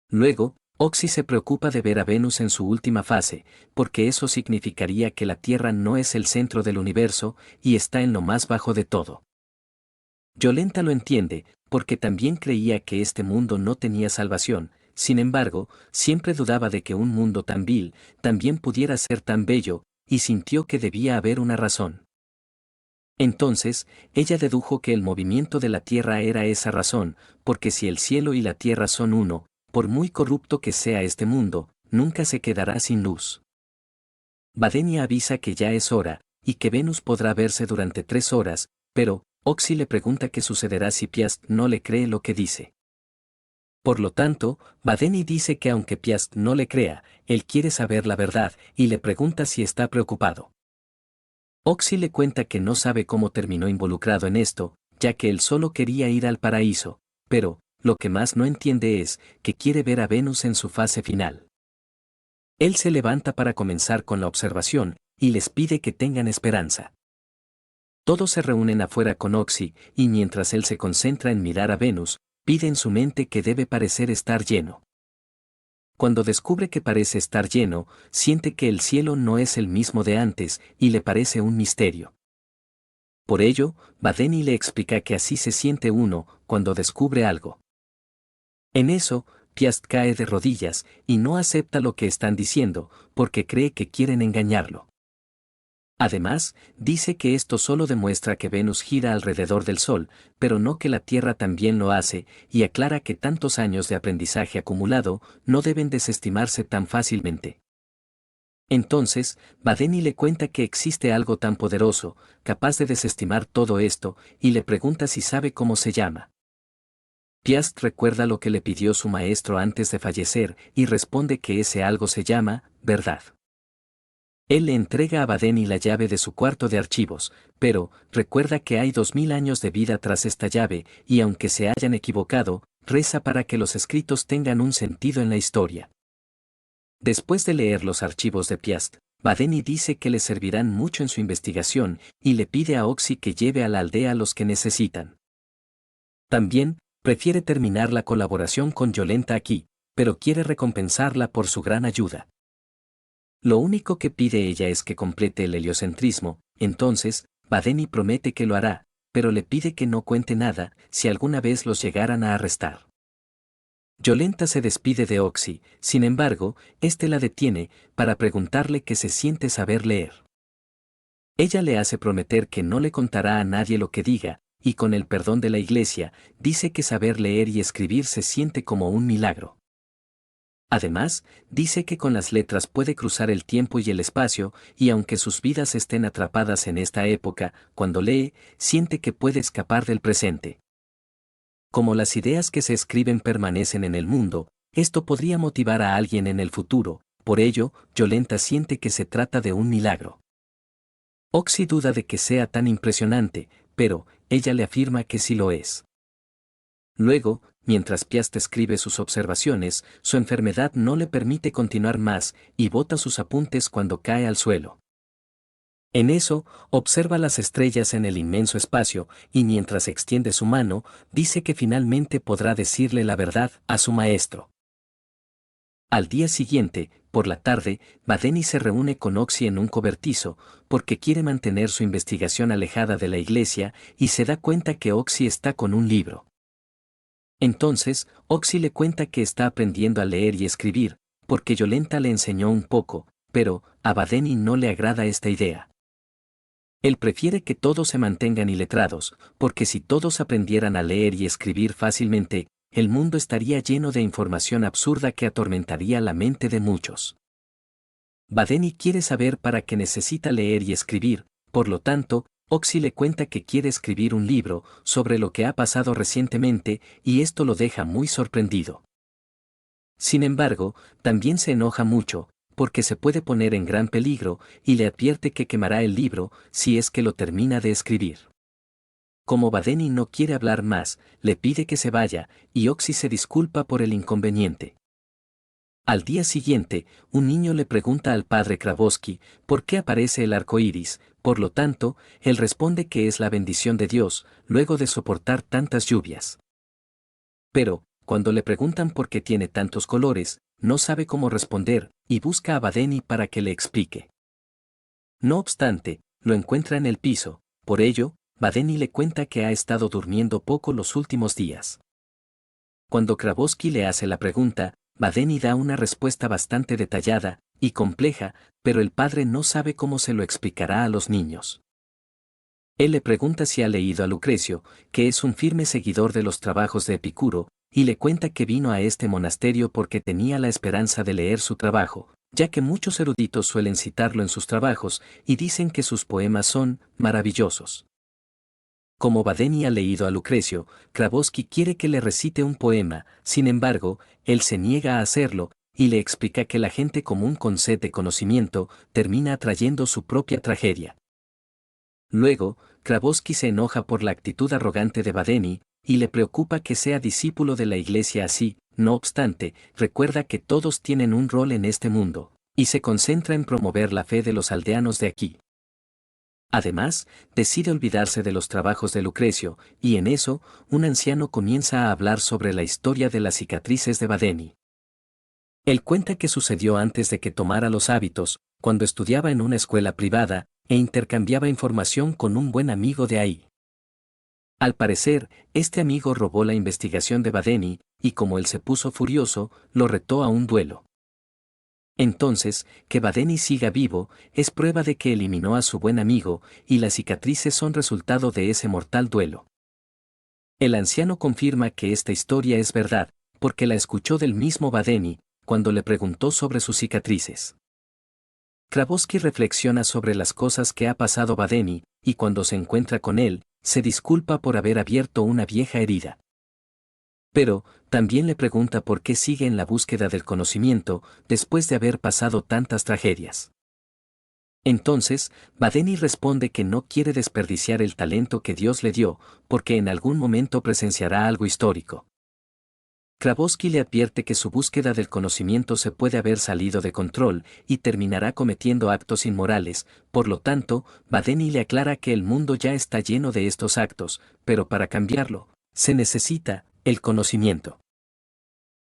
Luego, Oxy se preocupa de ver a Venus en su última fase, porque eso significaría que la Tierra no es el centro del universo y está en lo más bajo de todo. Yolenta lo entiende, porque también creía que este mundo no tenía salvación, sin embargo, siempre dudaba de que un mundo tan vil también pudiera ser tan bello, y sintió que debía haber una razón. Entonces, ella dedujo que el movimiento de la Tierra era esa razón, porque si el cielo y la Tierra son uno, por muy corrupto que sea este mundo, nunca se quedará sin luz. Badenia avisa que ya es hora, y que Venus podrá verse durante 3 horas, pero Oxy le pregunta qué sucederá si Piast no le cree lo que dice. Por lo tanto, Badeni dice que aunque Piast no le crea, él quiere saber la verdad, y le pregunta si está preocupado. Oxy le cuenta que no sabe cómo terminó involucrado en esto, ya que él solo quería ir al paraíso, pero, lo que más no entiende es, que quiere ver a Venus en su fase final. Él se levanta para comenzar con la observación, y les pide que tengan esperanza. Todos se reúnen afuera con Oxy, y mientras él se concentra en mirar a Venus, pide en su mente que debe parecer estar lleno. Cuando descubre que parece estar lleno, siente que el cielo no es el mismo de antes, y le parece un misterio. Por ello, Badeni le explica que así se siente uno, cuando descubre algo. En eso, Piast cae de rodillas, y no acepta lo que están diciendo, porque cree que quieren engañarlo. Además, dice que esto solo demuestra que Venus gira alrededor del Sol, pero no que la Tierra también lo hace, y aclara que tantos años de aprendizaje acumulado no deben desestimarse tan fácilmente. Entonces, Badeni le cuenta que existe algo tan poderoso, capaz de desestimar todo esto, y le pregunta si sabe cómo se llama. Piast recuerda lo que le pidió su maestro antes de fallecer, y responde que ese algo se llama verdad. Él le entrega a Badeni la llave de su cuarto de archivos, pero recuerda que hay 2000 años de vida tras esta llave, y aunque se hayan equivocado, reza para que los escritos tengan un sentido en la historia. Después de leer los archivos de Piast, Badeni dice que le servirán mucho en su investigación, y le pide a Oxy que lleve a la aldea a los que necesitan. También, prefiere terminar la colaboración con Yolenta aquí, pero quiere recompensarla por su gran ayuda. Lo único que pide ella es que complete el heliocentrismo, entonces, Badeni promete que lo hará, pero le pide que no cuente nada si alguna vez los llegaran a arrestar. Yolenta se despide de Oxy, sin embargo, este la detiene para preguntarle qué se siente saber leer. Ella le hace prometer que no le contará a nadie lo que diga, y con el perdón de la iglesia, dice que saber leer y escribir se siente como un milagro. Además, dice que con las letras puede cruzar el tiempo y el espacio, y aunque sus vidas estén atrapadas en esta época, cuando lee, siente que puede escapar del presente. Como las ideas que se escriben permanecen en el mundo, esto podría motivar a alguien en el futuro, por ello, Yolenta siente que se trata de un milagro. Oxy duda de que sea tan impresionante, pero ella le afirma que sí lo es. Luego, mientras Piast escribe sus observaciones, su enfermedad no le permite continuar más, y bota sus apuntes cuando cae al suelo. En eso, observa las estrellas en el inmenso espacio, y mientras extiende su mano, dice que finalmente podrá decirle la verdad a su maestro. Al día siguiente, por la tarde, Badeni se reúne con Oxy en un cobertizo, porque quiere mantener su investigación alejada de la iglesia, y se da cuenta que Oxy está con un libro. Entonces, Oxy le cuenta que está aprendiendo a leer y escribir, porque Yolenta le enseñó un poco, pero a Badeni no le agrada esta idea. Él prefiere que todos se mantengan iletrados, porque si todos aprendieran a leer y escribir fácilmente, el mundo estaría lleno de información absurda que atormentaría la mente de muchos. Badeni quiere saber para qué necesita leer y escribir, por lo tanto, Oxy le cuenta que quiere escribir un libro sobre lo que ha pasado recientemente, y esto lo deja muy sorprendido. Sin embargo, también se enoja mucho, porque se puede poner en gran peligro, y le advierte que quemará el libro si es que lo termina de escribir. Como Badeni no quiere hablar más, le pide que se vaya, y Oxy se disculpa por el inconveniente. Al día siguiente, un niño le pregunta al padre Kravoski por qué aparece el arco iris, por lo tanto, él responde que es la bendición de Dios, luego de soportar tantas lluvias. Pero, cuando le preguntan por qué tiene tantos colores, no sabe cómo responder, y busca a Badeni para que le explique. No obstante, lo encuentra en el piso, por ello, Badeni le cuenta que ha estado durmiendo poco los últimos días. Cuando Kravoski le hace la pregunta, Badeni da una respuesta bastante detallada y compleja, pero el padre no sabe cómo se lo explicará a los niños. Él le pregunta si ha leído a Lucrecio, que es un firme seguidor de los trabajos de Epicuro, y le cuenta que vino a este monasterio porque tenía la esperanza de leer su trabajo, ya que muchos eruditos suelen citarlo en sus trabajos y dicen que sus poemas son maravillosos. Como Badeni ha leído a Lucrecio, Kravoski quiere que le recite un poema, sin embargo, él se niega a hacerlo, y le explica que la gente común con sed de conocimiento termina atrayendo su propia tragedia. Luego, Kravoski se enoja por la actitud arrogante de Badeni, y le preocupa que sea discípulo de la iglesia así, no obstante, recuerda que todos tienen un rol en este mundo, y se concentra en promover la fe de los aldeanos de aquí. Además, decide olvidarse de los trabajos de Lucrecio, y en eso, un anciano comienza a hablar sobre la historia de las cicatrices de Badeni. Él cuenta que sucedió antes de que tomara los hábitos, cuando estudiaba en una escuela privada, e intercambiaba información con un buen amigo de ahí. Al parecer, este amigo robó la investigación de Badeni, y como él se puso furioso, lo retó a un duelo. Entonces, que Badeni siga vivo, es prueba de que eliminó a su buen amigo, y las cicatrices son resultado de ese mortal duelo. El anciano confirma que esta historia es verdad, porque la escuchó del mismo Badeni, cuando le preguntó sobre sus cicatrices. Kravoski reflexiona sobre las cosas que ha pasado Badeni, y cuando se encuentra con él, se disculpa por haber abierto una vieja herida. Pero, también le pregunta por qué sigue en la búsqueda del conocimiento, después de haber pasado tantas tragedias. Entonces, Badeni responde que no quiere desperdiciar el talento que Dios le dio, porque en algún momento presenciará algo histórico. Kravoski le advierte que su búsqueda del conocimiento se puede haber salido de control y terminará cometiendo actos inmorales, por lo tanto, Badeni le aclara que el mundo ya está lleno de estos actos, pero para cambiarlo, se necesita el conocimiento.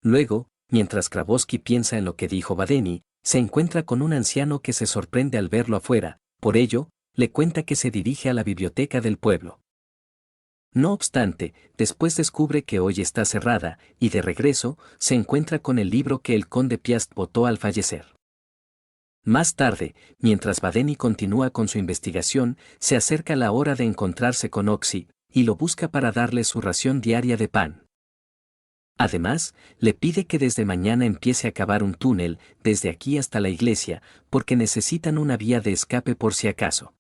Luego, mientras Kravoski piensa en lo que dijo Badeni, se encuentra con un anciano que se sorprende al verlo afuera, por ello, le cuenta que se dirige a la biblioteca del pueblo. No obstante, después descubre que hoy está cerrada, y de regreso, se encuentra con el libro que el conde Piast botó al fallecer. Más tarde, mientras Badeni continúa con su investigación, se acerca la hora de encontrarse con Oxy, y lo busca para darle su ración diaria de pan. Además, le pide que desde mañana empiece a cavar un túnel, desde aquí hasta la iglesia, porque necesitan una vía de escape por si acaso.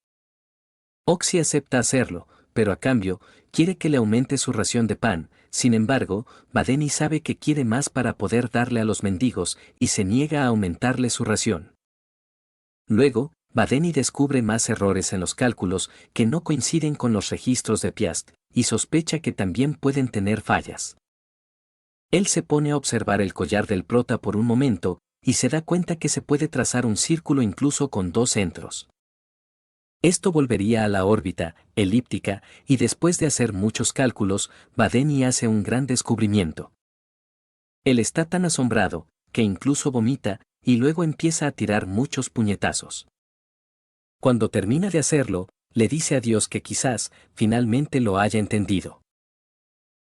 Oxy acepta hacerlo, pero a cambio, quiere que le aumente su ración de pan. Sin embargo, Badeni sabe que quiere más para poder darle a los mendigos, y se niega a aumentarle su ración. Luego, Badeni descubre más errores en los cálculos que no coinciden con los registros de Piast, y sospecha que también pueden tener fallas. Él se pone a observar el collar del prota por un momento, y se da cuenta que se puede trazar un círculo incluso con dos centros. Esto volvería a la órbita elíptica, y después de hacer muchos cálculos, Badeni hace un gran descubrimiento. Él está tan asombrado, que incluso vomita, y luego empieza a tirar muchos puñetazos. Cuando termina de hacerlo, le dice a Dios que quizás, finalmente lo haya entendido.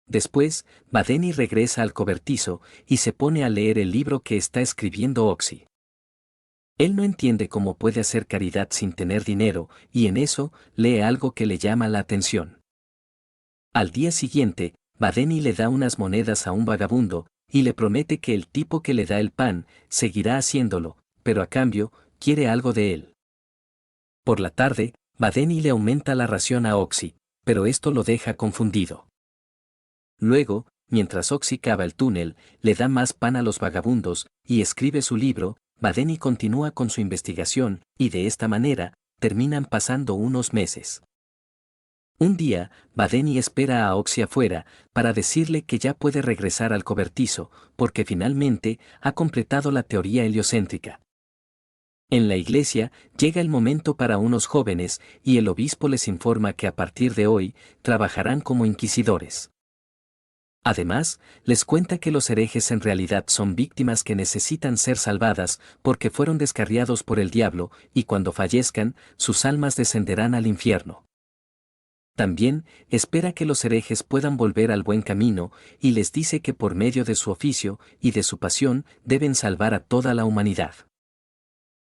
Después, Badeni regresa al cobertizo, y se pone a leer el libro que está escribiendo Oxy. Él no entiende cómo puede hacer caridad sin tener dinero, y en eso, lee algo que le llama la atención. Al día siguiente, Badeni le da unas monedas a un vagabundo, y le promete que el tipo que le da el pan, seguirá haciéndolo, pero a cambio, quiere algo de él. Por la tarde, Badeni le aumenta la ración a Oxy, pero esto lo deja confundido. Luego, mientras Oxy cava el túnel, le da más pan a los vagabundos, y escribe su libro, Badeni continúa con su investigación, y de esta manera, terminan pasando unos meses. Un día, Badeni espera a Oxy afuera, para decirle que ya puede regresar al cobertizo, porque finalmente ha completado la teoría heliocéntrica. En la iglesia, llega el momento para unos jóvenes, y el obispo les informa que a partir de hoy, trabajarán como inquisidores. Además, les cuenta que los herejes en realidad son víctimas que necesitan ser salvadas, porque fueron descarriados por el diablo, y cuando fallezcan, sus almas descenderán al infierno. También, espera que los herejes puedan volver al buen camino, y les dice que por medio de su oficio y de su pasión deben salvar a toda la humanidad.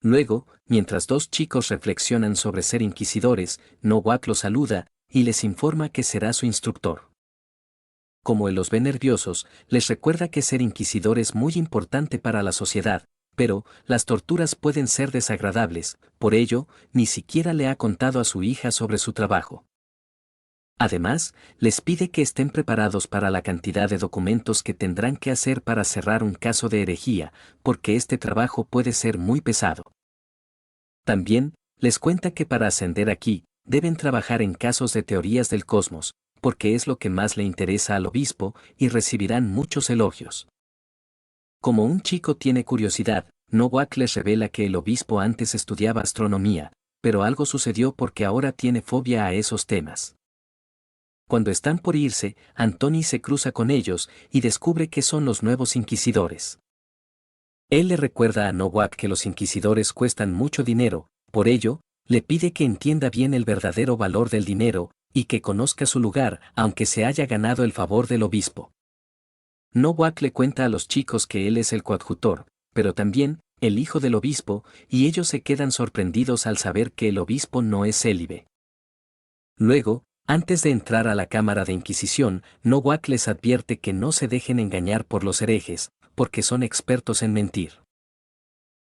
Luego, mientras dos chicos reflexionan sobre ser inquisidores, Nowak los saluda, y les informa que será su instructor. Como él los ve nerviosos, les recuerda que ser inquisidor es muy importante para la sociedad, pero las torturas pueden ser desagradables, por ello, ni siquiera le ha contado a su hija sobre su trabajo. Además, les pide que estén preparados para la cantidad de documentos que tendrán que hacer para cerrar un caso de herejía, porque este trabajo puede ser muy pesado. También, les cuenta que para ascender aquí, deben trabajar en casos de teorías del cosmos, porque es lo que más le interesa al obispo, y recibirán muchos elogios. Como un chico tiene curiosidad, Nowak les revela que el obispo antes estudiaba astronomía, pero algo sucedió porque ahora tiene fobia a esos temas. Cuando están por irse, Antoni se cruza con ellos y descubre que son los nuevos inquisidores. Él le recuerda a Nowak que los inquisidores cuestan mucho dinero, por ello, le pide que entienda bien el verdadero valor del dinero, y que conozca su lugar, aunque se haya ganado el favor del obispo. Nowak le cuenta a los chicos que él es el coadjutor, pero también, el hijo del obispo, y ellos se quedan sorprendidos al saber que el obispo no es célibe. Luego, antes de entrar a la cámara de Inquisición, Nowak les advierte que no se dejen engañar por los herejes, porque son expertos en mentir.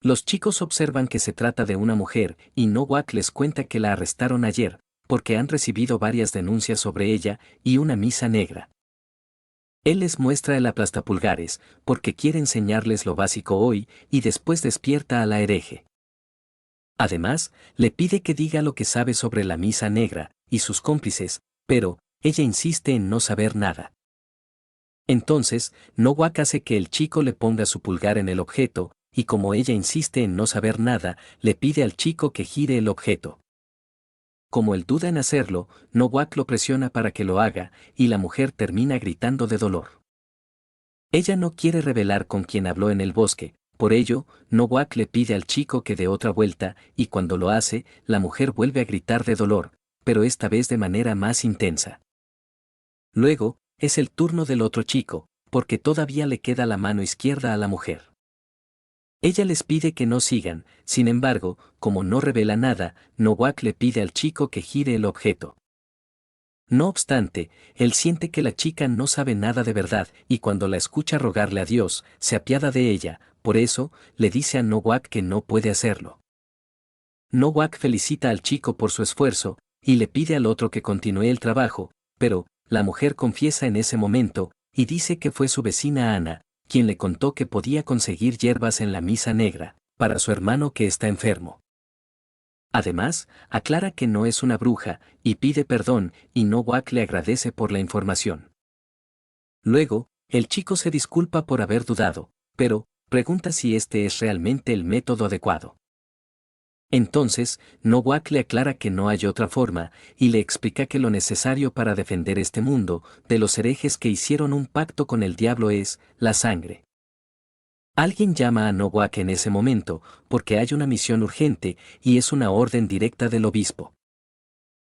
Los chicos observan que se trata de una mujer, y Nowak les cuenta que la arrestaron ayer, porque han recibido varias denuncias sobre ella, y una misa negra. Él les muestra el aplastapulgares, porque quiere enseñarles lo básico hoy, y después despierta a la hereje. Además, le pide que diga lo que sabe sobre la misa negra, y sus cómplices, pero, ella insiste en no saber nada. Entonces, Nowak hace que el chico le ponga su pulgar en el objeto, y como ella insiste en no saber nada, le pide al chico que gire el objeto. Como él duda en hacerlo, Nowak lo presiona para que lo haga, y la mujer termina gritando de dolor. Ella no quiere revelar con quién habló en el bosque, por ello, Nowak le pide al chico que dé otra vuelta, y cuando lo hace, la mujer vuelve a gritar de dolor, pero esta vez de manera más intensa. Luego, es el turno del otro chico, porque todavía le queda la mano izquierda a la mujer. Ella les pide que no sigan, sin embargo, como no revela nada, Nowak le pide al chico que gire el objeto. No obstante, él siente que la chica no sabe nada de verdad, y cuando la escucha rogarle a Dios, se apiada de ella, por eso, le dice a Nowak que no puede hacerlo. Nowak felicita al chico por su esfuerzo, y le pide al otro que continúe el trabajo, pero, la mujer confiesa en ese momento, y dice que fue su vecina Ana, quien le contó que podía conseguir hierbas en la misa negra, para su hermano que está enfermo. Además, aclara que no es una bruja, y pide perdón, y Nowak le agradece por la información. Luego, el chico se disculpa por haber dudado, pero, pregunta si este es realmente el método adecuado. Entonces, Nowak le aclara que no hay otra forma, y le explica que lo necesario para defender este mundo, de los herejes que hicieron un pacto con el diablo es, la sangre. Alguien llama a Nowak en ese momento, porque hay una misión urgente, y es una orden directa del obispo.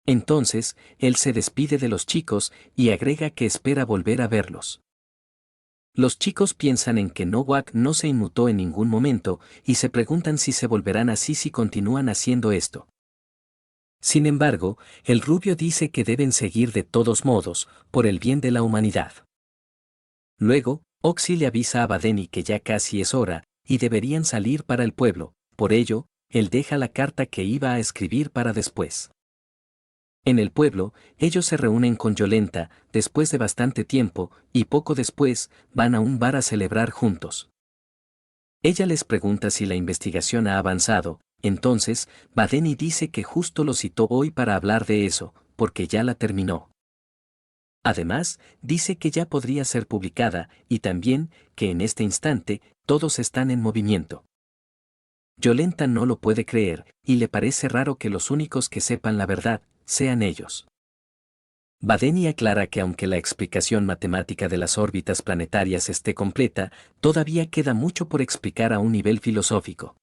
Entonces, él se despide de los chicos, y agrega que espera volver a verlos. Los chicos piensan en que Nowak no se inmutó en ningún momento, y se preguntan si se volverán así si continúan haciendo esto. Sin embargo, el rubio dice que deben seguir de todos modos, por el bien de la humanidad. Luego, Oxy le avisa a Badeni que ya casi es hora, y deberían salir para el pueblo, por ello, él deja la carta que iba a escribir para después. En el pueblo, ellos se reúnen con Yolenta, después de bastante tiempo, y poco después, van a un bar a celebrar juntos. Ella les pregunta si la investigación ha avanzado, entonces, Badeni dice que justo lo citó hoy para hablar de eso, porque ya la terminó. Además, dice que ya podría ser publicada, y también, que en este instante, todos están en movimiento. Yolenta no lo puede creer, y le parece raro que los únicos que sepan la verdad, sean ellos. Badeni aclara que aunque la explicación matemática de las órbitas planetarias esté completa, todavía queda mucho por explicar a un nivel filosófico.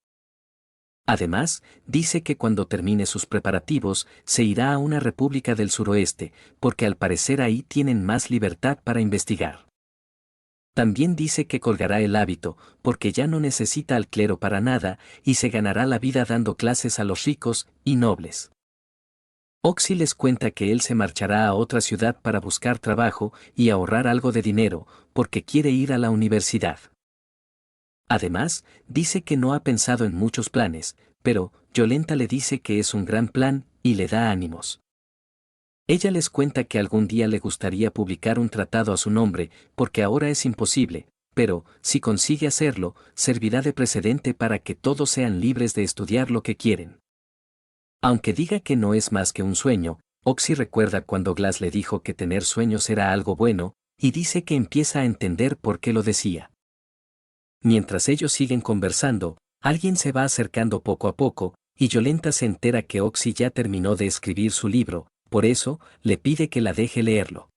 Además, dice que cuando termine sus preparativos, se irá a una república del suroeste, porque al parecer ahí tienen más libertad para investigar. También dice que colgará el hábito, porque ya no necesita al clero para nada, y se ganará la vida dando clases a los ricos y nobles. Oxy les cuenta que él se marchará a otra ciudad para buscar trabajo y ahorrar algo de dinero, porque quiere ir a la universidad. Además, dice que no ha pensado en muchos planes, pero Yolenta le dice que es un gran plan y le da ánimos. Ella les cuenta que algún día le gustaría publicar un tratado a su nombre, porque ahora es imposible, pero, si consigue hacerlo, servirá de precedente para que todos sean libres de estudiar lo que quieren. Aunque diga que no es más que un sueño, Oxy recuerda cuando Glass le dijo que tener sueños era algo bueno, y dice que empieza a entender por qué lo decía. Mientras ellos siguen conversando, alguien se va acercando poco a poco, y Yolenta se entera que Oxy ya terminó de escribir su libro, por eso, le pide que la deje leerlo.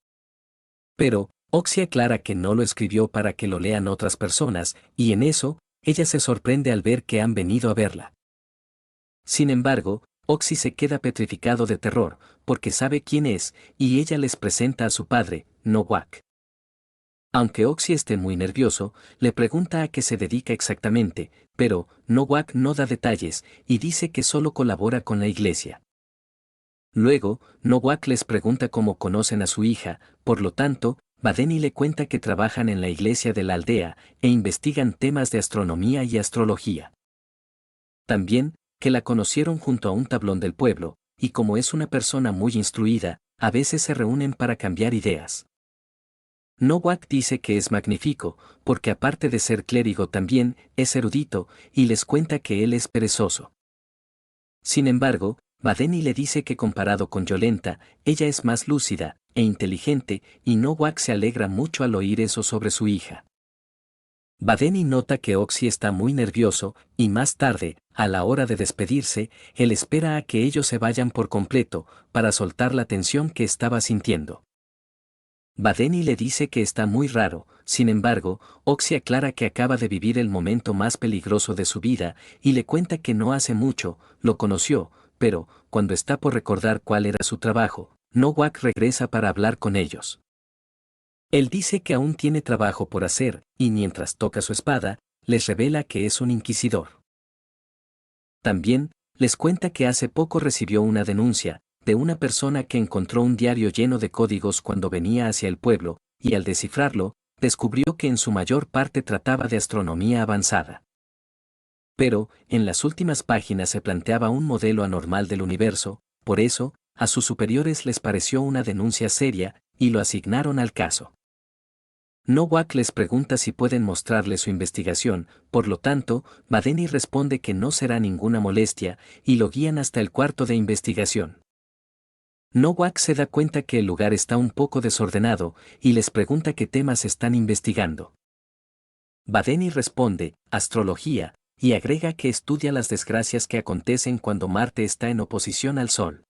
Pero, Oxy aclara que no lo escribió para que lo lean otras personas, y en eso, ella se sorprende al ver que han venido a verla. Sin embargo, Oxy se queda petrificado de terror, porque sabe quién es, y ella les presenta a su padre, Nowak. Aunque Oxy esté muy nervioso, le pregunta a qué se dedica exactamente, pero Nowak no da detalles, y dice que solo colabora con la iglesia. Luego, Nowak les pregunta cómo conocen a su hija, por lo tanto, Badeni le cuenta que trabajan en la iglesia de la aldea, e investigan temas de astronomía y astrología. También, que la conocieron junto a un tablón del pueblo, y como es una persona muy instruida, a veces se reúnen para cambiar ideas. Nowak dice que es magnífico, porque aparte de ser clérigo también, es erudito, y les cuenta que él es perezoso. Sin embargo, Badeni le dice que comparado con Yolenta, ella es más lúcida e inteligente, y Nowak se alegra mucho al oír eso sobre su hija. Badeni nota que Oxy está muy nervioso, y más tarde, a la hora de despedirse, él espera a que ellos se vayan por completo, para soltar la tensión que estaba sintiendo. Badeni le dice que está muy raro, sin embargo, Oxy aclara que acaba de vivir el momento más peligroso de su vida, y le cuenta que no hace mucho, lo conoció, pero, cuando está por recordar cuál era su trabajo, Nowak regresa para hablar con ellos. Él dice que aún tiene trabajo por hacer, y mientras toca su espada, les revela que es un inquisidor. También, les cuenta que hace poco recibió una denuncia, de una persona que encontró un diario lleno de códigos cuando venía hacia el pueblo, y al descifrarlo, descubrió que en su mayor parte trataba de astronomía avanzada. Pero, en las últimas páginas se planteaba un modelo anormal del universo, por eso, a sus superiores les pareció una denuncia seria, y lo asignaron al caso. Nowak les pregunta si pueden mostrarle su investigación, por lo tanto, Badeni responde que no será ninguna molestia, y lo guían hasta el cuarto de investigación. Nowak se da cuenta que el lugar está un poco desordenado, y les pregunta qué temas están investigando. Badeni responde, astrología, y agrega que estudia las desgracias que acontecen cuando Marte está en oposición al Sol.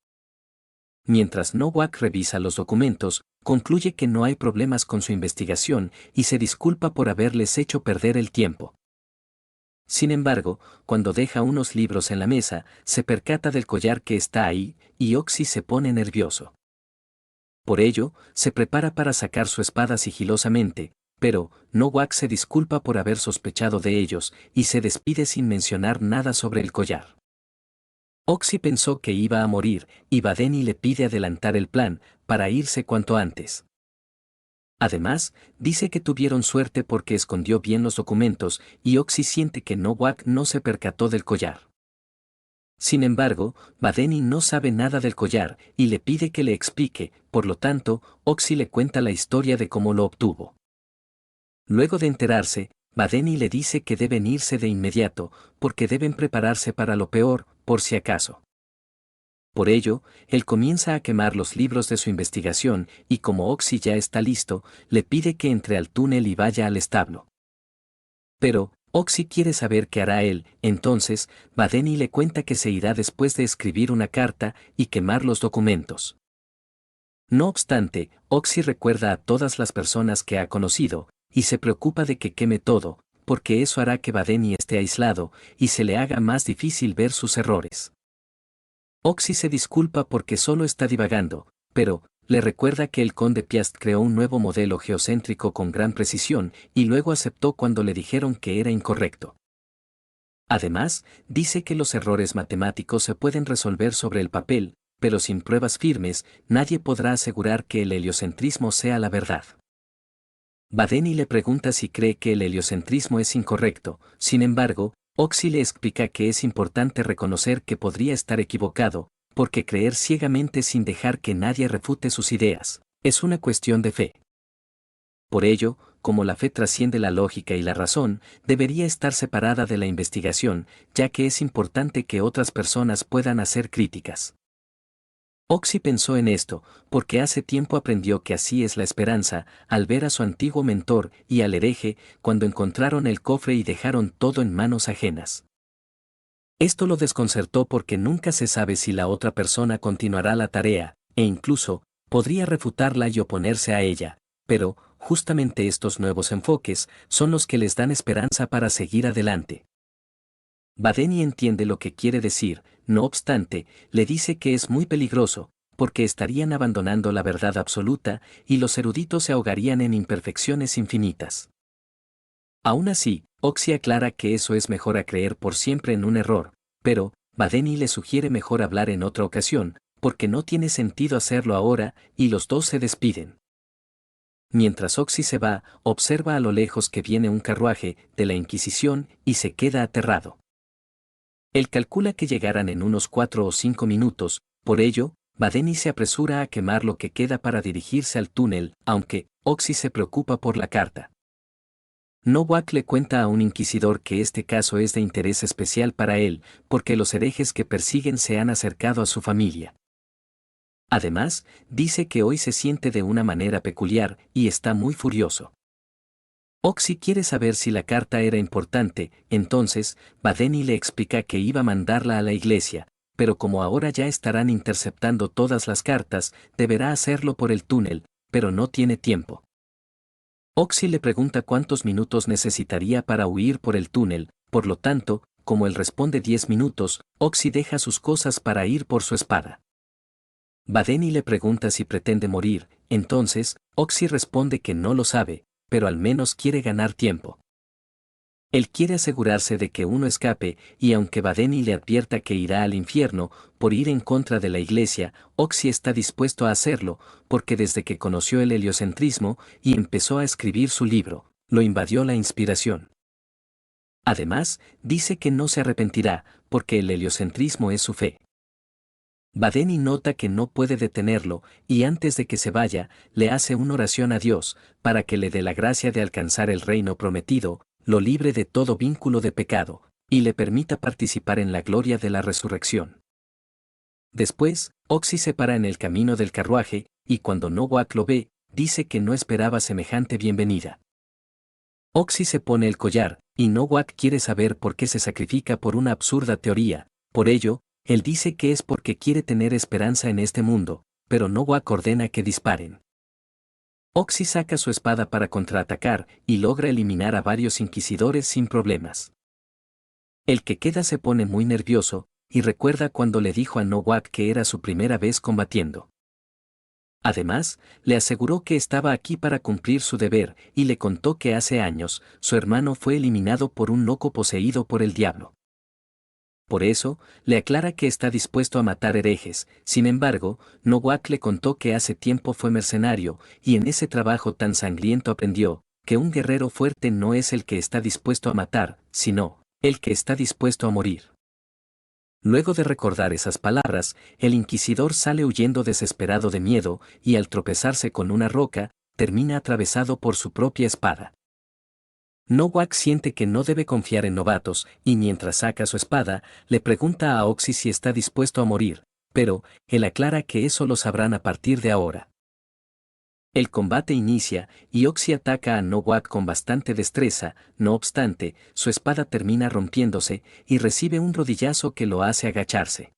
Mientras Nowak revisa los documentos, concluye que no hay problemas con su investigación y se disculpa por haberles hecho perder el tiempo. Sin embargo, cuando deja unos libros en la mesa, se percata del collar que está ahí, y Oxy se pone nervioso. Por ello, se prepara para sacar su espada sigilosamente, pero Nowak se disculpa por haber sospechado de ellos y se despide sin mencionar nada sobre el collar. Oxy pensó que iba a morir, y Badeni le pide adelantar el plan, para irse cuanto antes. Además, dice que tuvieron suerte porque escondió bien los documentos, y Oxy siente que Nowak no se percató del collar. Sin embargo, Badeni no sabe nada del collar, y le pide que le explique, por lo tanto, Oxy le cuenta la historia de cómo lo obtuvo. Luego de enterarse, Badeni le dice que deben irse de inmediato, porque deben prepararse para lo peor, por si acaso. Por ello, él comienza a quemar los libros de su investigación y como Oxy ya está listo, le pide que entre al túnel y vaya al establo. Pero, Oxy quiere saber qué hará él, entonces, Badeni le cuenta que se irá después de escribir una carta y quemar los documentos. No obstante, Oxy recuerda a todas las personas que ha conocido, y se preocupa de que queme todo, porque eso hará que Badeni esté aislado y se le haga más difícil ver sus errores. Oxy se disculpa porque solo está divagando, pero le recuerda que el conde Piast creó un nuevo modelo geocéntrico con gran precisión y luego aceptó cuando le dijeron que era incorrecto. Además, dice que los errores matemáticos se pueden resolver sobre el papel, pero sin pruebas firmes, nadie podrá asegurar que el heliocentrismo sea la verdad. Badeni le pregunta si cree que el heliocentrismo es incorrecto, sin embargo, Oxy le explica que es importante reconocer que podría estar equivocado, porque creer ciegamente sin dejar que nadie refute sus ideas, es una cuestión de fe. Por ello, como la fe trasciende la lógica y la razón, debería estar separada de la investigación, ya que es importante que otras personas puedan hacer críticas. Oxy pensó en esto, porque hace tiempo aprendió que así es la esperanza, al ver a su antiguo mentor y al hereje, cuando encontraron el cofre y dejaron todo en manos ajenas. Esto lo desconcertó porque nunca se sabe si la otra persona continuará la tarea, e incluso, podría refutarla y oponerse a ella, pero, justamente estos nuevos enfoques, son los que les dan esperanza para seguir adelante. Badeni entiende lo que quiere decir, no obstante, le dice que es muy peligroso, porque estarían abandonando la verdad absoluta y los eruditos se ahogarían en imperfecciones infinitas. Aún así, Oxy aclara que eso es mejor a creer por siempre en un error, pero, Badeni le sugiere mejor hablar en otra ocasión, porque no tiene sentido hacerlo ahora, y los dos se despiden. Mientras Oxy se va, observa a lo lejos que viene un carruaje de la Inquisición y se queda aterrado. Él calcula que llegarán en unos 4 o 5 minutos, por ello, Badeni se apresura a quemar lo que queda para dirigirse al túnel, aunque Oxy se preocupa por la carta. Nowak le cuenta a un inquisidor que este caso es de interés especial para él, porque los herejes que persiguen se han acercado a su familia. Además, dice que hoy se siente de una manera peculiar y está muy furioso. Oxy quiere saber si la carta era importante, entonces, Badeni le explica que iba a mandarla a la iglesia, pero como ahora ya estarán interceptando todas las cartas, deberá hacerlo por el túnel, pero no tiene tiempo. Oxy le pregunta cuántos minutos necesitaría para huir por el túnel, por lo tanto, como él responde 10 minutos, Oxy deja sus cosas para ir por su espada. Badeni le pregunta si pretende morir, entonces, Oxy responde que no lo sabe, pero al menos quiere ganar tiempo. Él quiere asegurarse de que uno escape, y aunque Badeni le advierta que irá al infierno por ir en contra de la iglesia, Oxy está dispuesto a hacerlo, porque desde que conoció el heliocentrismo y empezó a escribir su libro, lo invadió la inspiración. Además, dice que no se arrepentirá, porque el heliocentrismo es su fe. Badeni nota que no puede detenerlo, y antes de que se vaya, le hace una oración a Dios, para que le dé la gracia de alcanzar el reino prometido, lo libre de todo vínculo de pecado, y le permita participar en la gloria de la resurrección. Después, Oxy se para en el camino del carruaje, y cuando Nowak lo ve, dice que no esperaba semejante bienvenida. Oxy se pone el collar, y Nowak quiere saber por qué se sacrifica por una absurda teoría, por ello, él dice que es porque quiere tener esperanza en este mundo, pero Nowak ordena que disparen. Oxy saca su espada para contraatacar y logra eliminar a varios inquisidores sin problemas. El que queda se pone muy nervioso, y recuerda cuando le dijo a Nowak que era su primera vez combatiendo. Además, le aseguró que estaba aquí para cumplir su deber y le contó que hace años, su hermano fue eliminado por un loco poseído por el diablo. Por eso, le aclara que está dispuesto a matar herejes, sin embargo, Nowak le contó que hace tiempo fue mercenario, y en ese trabajo tan sangriento aprendió, que un guerrero fuerte no es el que está dispuesto a matar, sino, el que está dispuesto a morir. Luego de recordar esas palabras, el inquisidor sale huyendo desesperado de miedo, y al tropezarse con una roca, termina atravesado por su propia espada. Nowak siente que no debe confiar en novatos, y mientras saca su espada, le pregunta a Oxy si está dispuesto a morir, pero él aclara que eso lo sabrán a partir de ahora. El combate inicia, y Oxy ataca a Nowak con bastante destreza, no obstante, su espada termina rompiéndose, y recibe un rodillazo que lo hace agacharse.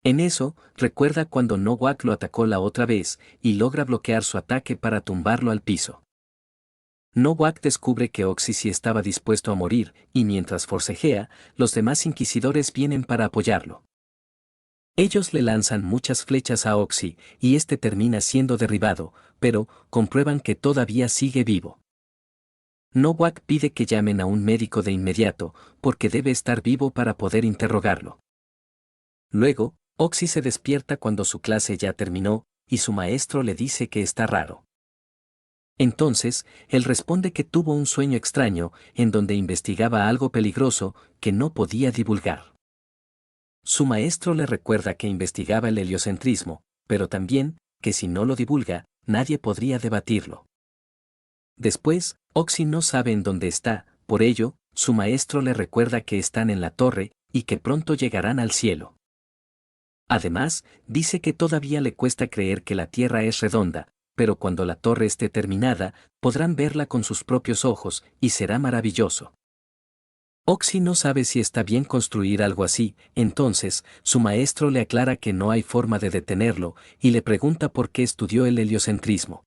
En eso, recuerda cuando Nowak lo atacó la otra vez, y logra bloquear su ataque para tumbarlo al piso. Nowak descubre que Oxy sí estaba dispuesto a morir, y mientras forcejea, los demás inquisidores vienen para apoyarlo. Ellos le lanzan muchas flechas a Oxy, y este termina siendo derribado, pero comprueban que todavía sigue vivo. Nowak pide que llamen a un médico de inmediato, porque debe estar vivo para poder interrogarlo. Luego, Oxy se despierta cuando su clase ya terminó, y su maestro le dice que está raro. Entonces, él responde que tuvo un sueño extraño, en donde investigaba algo peligroso, que no podía divulgar. Su maestro le recuerda que investigaba el heliocentrismo, pero también, que si no lo divulga, nadie podría debatirlo. Después, Oxy no sabe en dónde está, por ello, su maestro le recuerda que están en la torre, y que pronto llegarán al cielo. Además, dice que todavía le cuesta creer que la Tierra es redonda, pero cuando la torre esté terminada, podrán verla con sus propios ojos, y será maravilloso. Oxy no sabe si está bien construir algo así, entonces, su maestro le aclara que no hay forma de detenerlo, y le pregunta por qué estudió el heliocentrismo.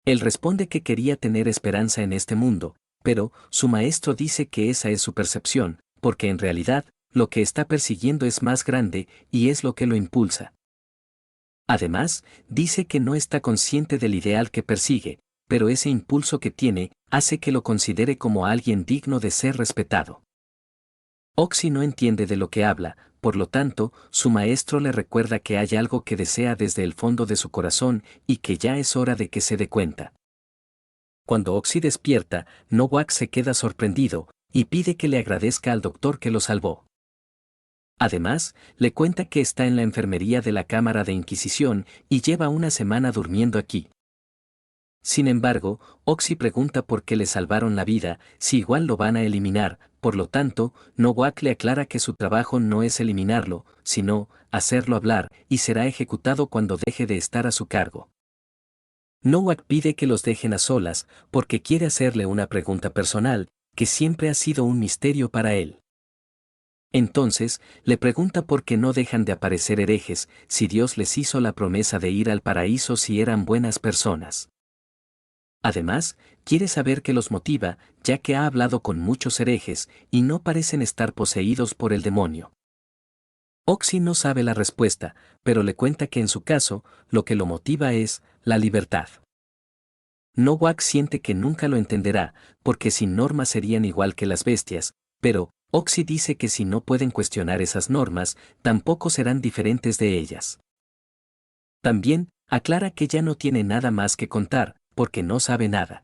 Él responde que quería tener esperanza en este mundo, pero su maestro dice que esa es su percepción, porque en realidad, lo que está persiguiendo es más grande, y es lo que lo impulsa. Además, dice que no está consciente del ideal que persigue, pero ese impulso que tiene, hace que lo considere como alguien digno de ser respetado. Oxy no entiende de lo que habla, por lo tanto, su maestro le recuerda que hay algo que desea desde el fondo de su corazón y que ya es hora de que se dé cuenta. Cuando Oxy despierta, Nowak se queda sorprendido, y pide que le agradezca al doctor que lo salvó. Además, le cuenta que está en la enfermería de la Cámara de Inquisición y lleva una semana durmiendo aquí. Sin embargo, Oxy pregunta por qué le salvaron la vida, si igual lo van a eliminar, por lo tanto, Nowak le aclara que su trabajo no es eliminarlo, sino hacerlo hablar, y será ejecutado cuando deje de estar a su cargo. Nowak pide que los dejen a solas, porque quiere hacerle una pregunta personal, que siempre ha sido un misterio para él. Entonces, le pregunta por qué no dejan de aparecer herejes, si Dios les hizo la promesa de ir al paraíso si eran buenas personas. Además, quiere saber qué los motiva, ya que ha hablado con muchos herejes, y no parecen estar poseídos por el demonio. Oxy no sabe la respuesta, pero le cuenta que en su caso, lo que lo motiva es la libertad. Nowak siente que nunca lo entenderá, porque sin normas serían igual que las bestias, pero Oxy dice que si no pueden cuestionar esas normas, tampoco serán diferentes de ellas. También, aclara que ya no tiene nada más que contar, porque no sabe nada.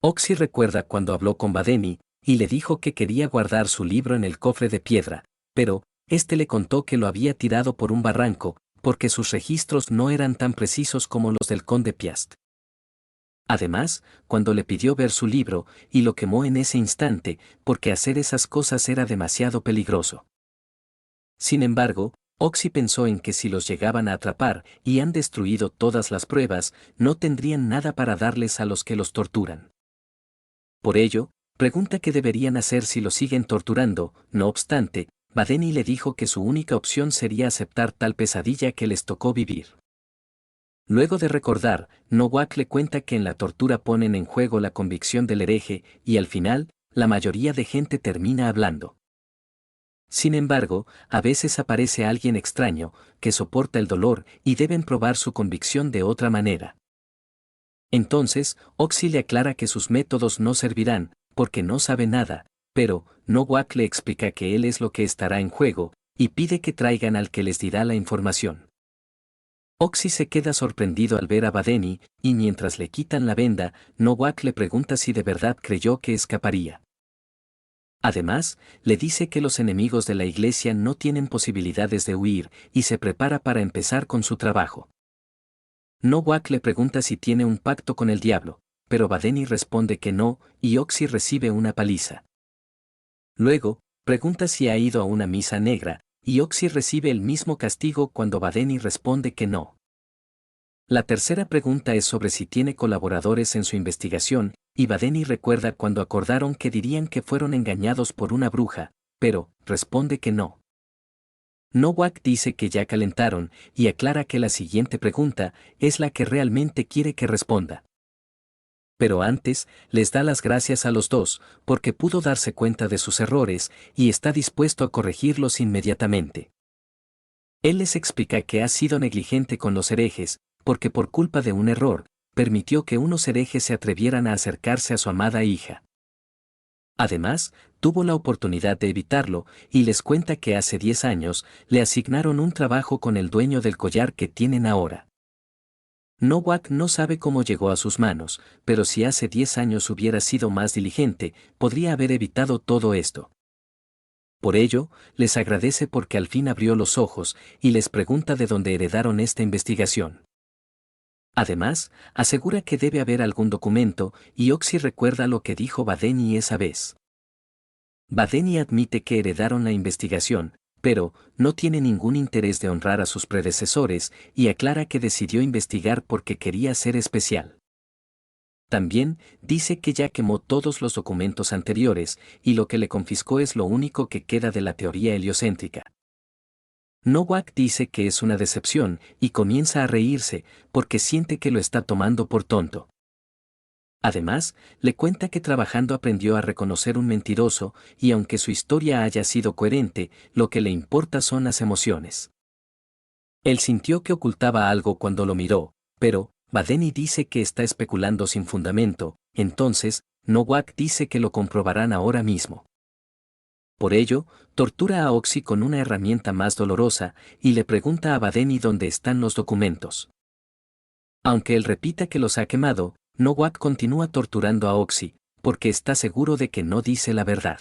Oxy recuerda cuando habló con Badeni, y le dijo que quería guardar su libro en el cofre de piedra, pero, este le contó que lo había tirado por un barranco, porque sus registros no eran tan precisos como los del conde Piast. Además, cuando le pidió ver su libro, y lo quemó en ese instante, porque hacer esas cosas era demasiado peligroso. Sin embargo, Oxy pensó en que si los llegaban a atrapar y han destruido todas las pruebas, no tendrían nada para darles a los que los torturan. Por ello, pregunta qué deberían hacer si los siguen torturando, no obstante, Badeni le dijo que su única opción sería aceptar tal pesadilla que les tocó vivir. Luego de recordar, Nowak le cuenta que en la tortura ponen en juego la convicción del hereje, y al final, la mayoría de gente termina hablando. Sin embargo, a veces aparece alguien extraño, que soporta el dolor, y deben probar su convicción de otra manera. Entonces, Oxy le aclara que sus métodos no servirán, porque no sabe nada, pero Nowak le explica que él es lo que estará en juego, y pide que traigan al que les dirá la información. Oxy se queda sorprendido al ver a Badeni, y mientras le quitan la venda, Nowak le pregunta si de verdad creyó que escaparía. Además, le dice que los enemigos de la iglesia no tienen posibilidades de huir, y se prepara para empezar con su trabajo. Nowak le pregunta si tiene un pacto con el diablo, pero Badeni responde que no, y Oxy recibe una paliza. Luego, pregunta si ha ido a una misa negra, y Oxy recibe el mismo castigo cuando Badeni responde que no. La tercera pregunta es sobre si tiene colaboradores en su investigación, y Badeni recuerda cuando acordaron que dirían que fueron engañados por una bruja, pero responde que no. Nowak dice que ya calentaron, y aclara que la siguiente pregunta es la que realmente quiere que responda. Pero antes, les da las gracias a los dos, porque pudo darse cuenta de sus errores, y está dispuesto a corregirlos inmediatamente. Él les explica que ha sido negligente con los herejes, porque por culpa de un error, permitió que unos herejes se atrevieran a acercarse a su amada hija. Además, tuvo la oportunidad de evitarlo, y les cuenta que hace 10 años, le asignaron un trabajo con el dueño del collar que tienen ahora. Nowak no sabe cómo llegó a sus manos, pero si hace 10 años hubiera sido más diligente, podría haber evitado todo esto. Por ello, les agradece porque al fin abrió los ojos, y les pregunta de dónde heredaron esta investigación. Además, asegura que debe haber algún documento, y Oxy recuerda lo que dijo Badeni esa vez. Badeni admite que heredaron la investigación, pero no tiene ningún interés de honrar a sus predecesores, y aclara que decidió investigar porque quería ser especial. También dice que ya quemó todos los documentos anteriores, y lo que le confiscó es lo único que queda de la teoría heliocéntrica. Nowak dice que es una decepción, y comienza a reírse, porque siente que lo está tomando por tonto. Además, le cuenta que trabajando aprendió a reconocer un mentiroso, y aunque su historia haya sido coherente, lo que le importa son las emociones. Él sintió que ocultaba algo cuando lo miró, pero Badeni dice que está especulando sin fundamento, entonces, Nowak dice que lo comprobarán ahora mismo. Por ello, tortura a Oxy con una herramienta más dolorosa, y le pregunta a Badeni dónde están los documentos. Aunque él repita que los ha quemado, Nowak continúa torturando a Oxy, porque está seguro de que no dice la verdad.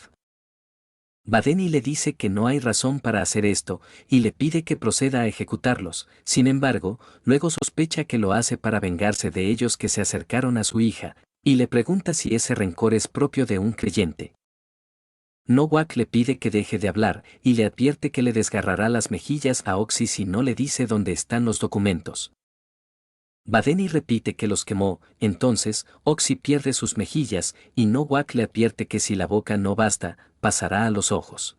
Badeni le dice que no hay razón para hacer esto, y le pide que proceda a ejecutarlos, sin embargo, luego sospecha que lo hace para vengarse de ellos que se acercaron a su hija, y le pregunta si ese rencor es propio de un creyente. Nowak le pide que deje de hablar, y le advierte que le desgarrará las mejillas a Oxy si no le dice dónde están los documentos. Badeni repite que los quemó, entonces, Oxy pierde sus mejillas, y Nowak le advierte que si la boca no basta, pasará a los ojos.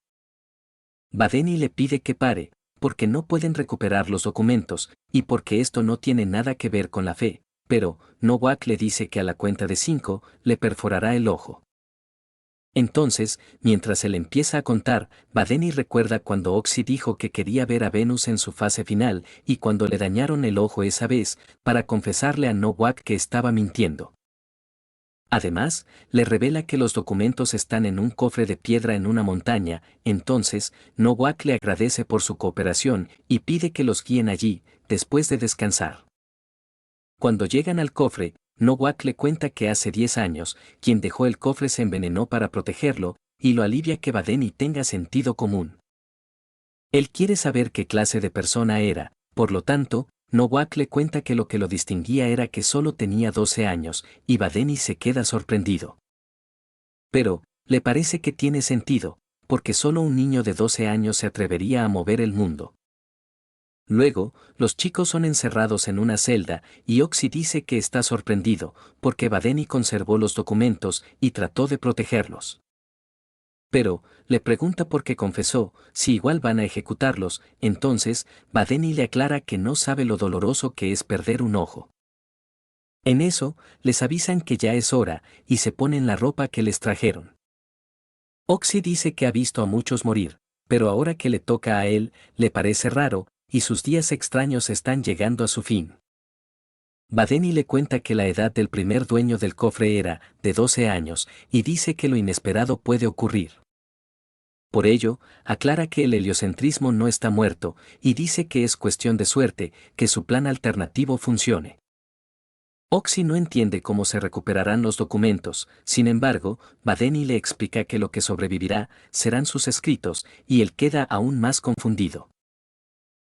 Badeni le pide que pare, porque no pueden recuperar los documentos, y porque esto no tiene nada que ver con la fe, pero Nowak le dice que a la cuenta de 5, le perforará el ojo. Entonces, mientras él empieza a contar, Badeni recuerda cuando Oxy dijo que quería ver a Venus en su fase final, y cuando le dañaron el ojo esa vez, para confesarle a Nowak que estaba mintiendo. Además, le revela que los documentos están en un cofre de piedra en una montaña, entonces, Nowak le agradece por su cooperación, y pide que los guíen allí, después de descansar. Cuando llegan al cofre, Nowak le cuenta que hace 10 años, quien dejó el cofre se envenenó para protegerlo, y lo alivia que Badeni tenga sentido común. Él quiere saber qué clase de persona era, por lo tanto, Nowak le cuenta que lo distinguía era que solo tenía 12 años, y Badeni se queda sorprendido. Pero, le parece que tiene sentido, porque solo un niño de 12 años se atrevería a mover el mundo. Luego, los chicos son encerrados en una celda, y Oxy dice que está sorprendido, porque Badeni conservó los documentos y trató de protegerlos. Pero, le pregunta por qué confesó, si igual van a ejecutarlos, entonces, Badeni le aclara que no sabe lo doloroso que es perder un ojo. En eso, les avisan que ya es hora, y se ponen la ropa que les trajeron. Oxy dice que ha visto a muchos morir, pero ahora que le toca a él, le parece raro, y sus días extraños están llegando a su fin. Badeni le cuenta que la edad del primer dueño del cofre era de 12 años, y dice que lo inesperado puede ocurrir. Por ello, aclara que el heliocentrismo no está muerto, y dice que es cuestión de suerte que su plan alternativo funcione. Oxy no entiende cómo se recuperarán los documentos, sin embargo, Badeni le explica que lo que sobrevivirá serán sus escritos, y él queda aún más confundido.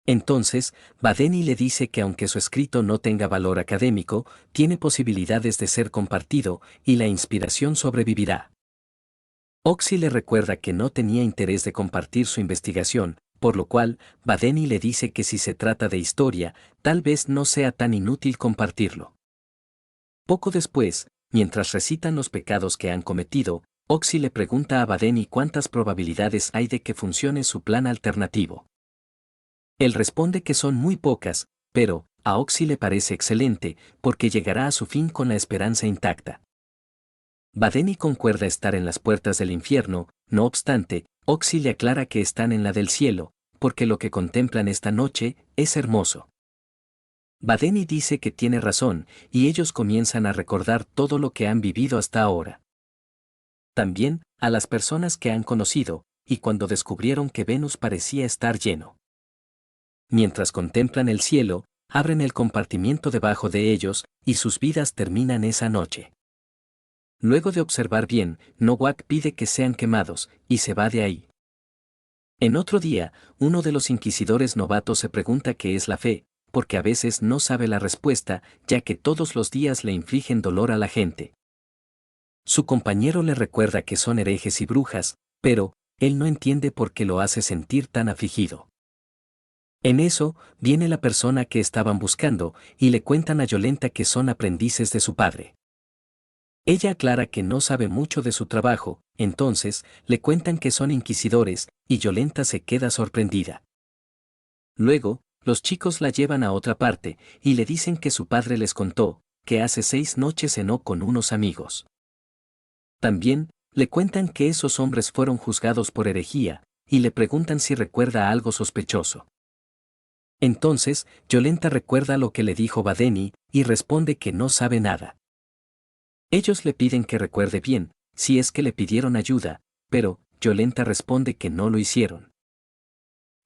Entonces, Badeni le dice que aunque su escrito no tenga valor académico, tiene posibilidades de ser compartido, y la inspiración sobrevivirá. Oxy le recuerda que no tenía interés de compartir su investigación, por lo cual, Badeni le dice que si se trata de historia, tal vez no sea tan inútil compartirlo. Poco después, mientras recitan los pecados que han cometido, Oxy le pregunta a Badeni cuántas probabilidades hay de que funcione su plan alternativo. Él responde que son muy pocas, pero a Oxy le parece excelente, porque llegará a su fin con la esperanza intacta. Badeni concuerda estar en las puertas del infierno, no obstante, Oxy le aclara que están en la del cielo, porque lo que contemplan esta noche es hermoso. Badeni dice que tiene razón, y ellos comienzan a recordar todo lo que han vivido hasta ahora. También, a las personas que han conocido, y cuando descubrieron que Venus parecía estar lleno. Mientras contemplan el cielo, abren el compartimiento debajo de ellos, y sus vidas terminan esa noche. Luego de observar bien, Nowak pide que sean quemados, y se va de ahí. En otro día, uno de los inquisidores novatos se pregunta qué es la fe, porque a veces no sabe la respuesta, ya que todos los días le infligen dolor a la gente. Su compañero le recuerda que son herejes y brujas, pero él no entiende por qué lo hace sentir tan afligido. En eso, viene la persona que estaban buscando, y le cuentan a Yolenta que son aprendices de su padre. Ella aclara que no sabe mucho de su trabajo, entonces, le cuentan que son inquisidores, y Yolenta se queda sorprendida. Luego, los chicos la llevan a otra parte, y le dicen que su padre les contó, que hace 6 noches cenó con unos amigos. También, le cuentan que esos hombres fueron juzgados por herejía, y le preguntan si recuerda algo sospechoso. Entonces, Yolenta recuerda lo que le dijo Badeni, y responde que no sabe nada. Ellos le piden que recuerde bien, si es que le pidieron ayuda, pero Yolenta responde que no lo hicieron.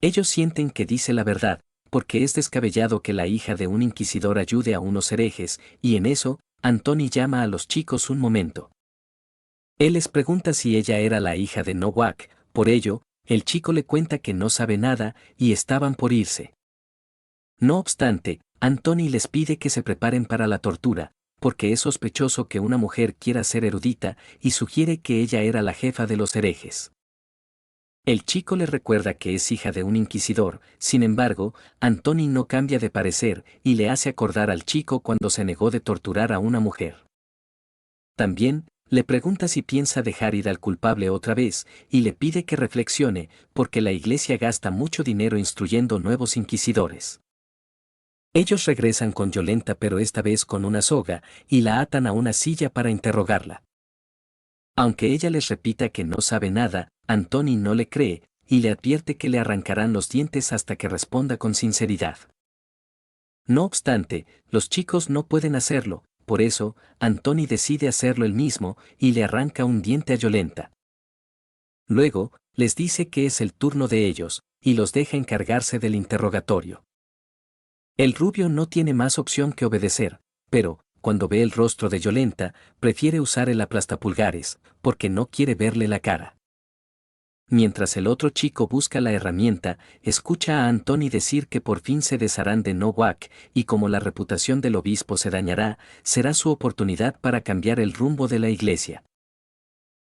Ellos sienten que dice la verdad, porque es descabellado que la hija de un inquisidor ayude a unos herejes, y en eso, Antoni llama a los chicos un momento. Él les pregunta si ella era la hija de Nowak, por ello, el chico le cuenta que no sabe nada, y estaban por irse. No obstante, Antoni les pide que se preparen para la tortura, porque es sospechoso que una mujer quiera ser erudita, y sugiere que ella era la jefa de los herejes. El chico le recuerda que es hija de un inquisidor, sin embargo, Antoni no cambia de parecer, y le hace acordar al chico cuando se negó de torturar a una mujer. También, le pregunta si piensa dejar ir al culpable otra vez, y le pide que reflexione, porque la iglesia gasta mucho dinero instruyendo nuevos inquisidores. Ellos regresan con Yolenta pero esta vez con una soga, y la atan a una silla para interrogarla. Aunque ella les repita que no sabe nada, Antoni no le cree, y le advierte que le arrancarán los dientes hasta que responda con sinceridad. No obstante, los chicos no pueden hacerlo, por eso, Antoni decide hacerlo él mismo, y le arranca un diente a Yolenta. Luego, les dice que es el turno de ellos, y los deja encargarse del interrogatorio. El rubio no tiene más opción que obedecer, pero, cuando ve el rostro de Yolenta, prefiere usar el aplastapulgares, porque no quiere verle la cara. Mientras el otro chico busca la herramienta, escucha a Antoni decir que por fin se desharán de Nowak, y como la reputación del obispo se dañará, será su oportunidad para cambiar el rumbo de la iglesia.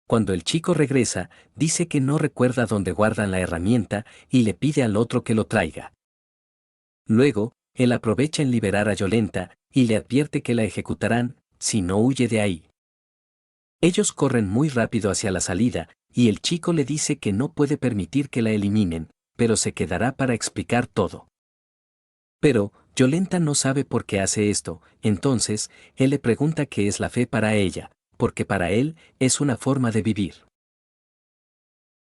Cuando el chico regresa, dice que no recuerda dónde guardan la herramienta, y le pide al otro que lo traiga. Luego, él aprovecha en liberar a Yolenta, y le advierte que la ejecutarán, si no huye de ahí. Ellos corren muy rápido hacia la salida, y el chico le dice que no puede permitir que la eliminen, pero se quedará para explicar todo. Pero, Yolenta no sabe por qué hace esto, entonces, él le pregunta qué es la fe para ella, porque para él, es una forma de vivir.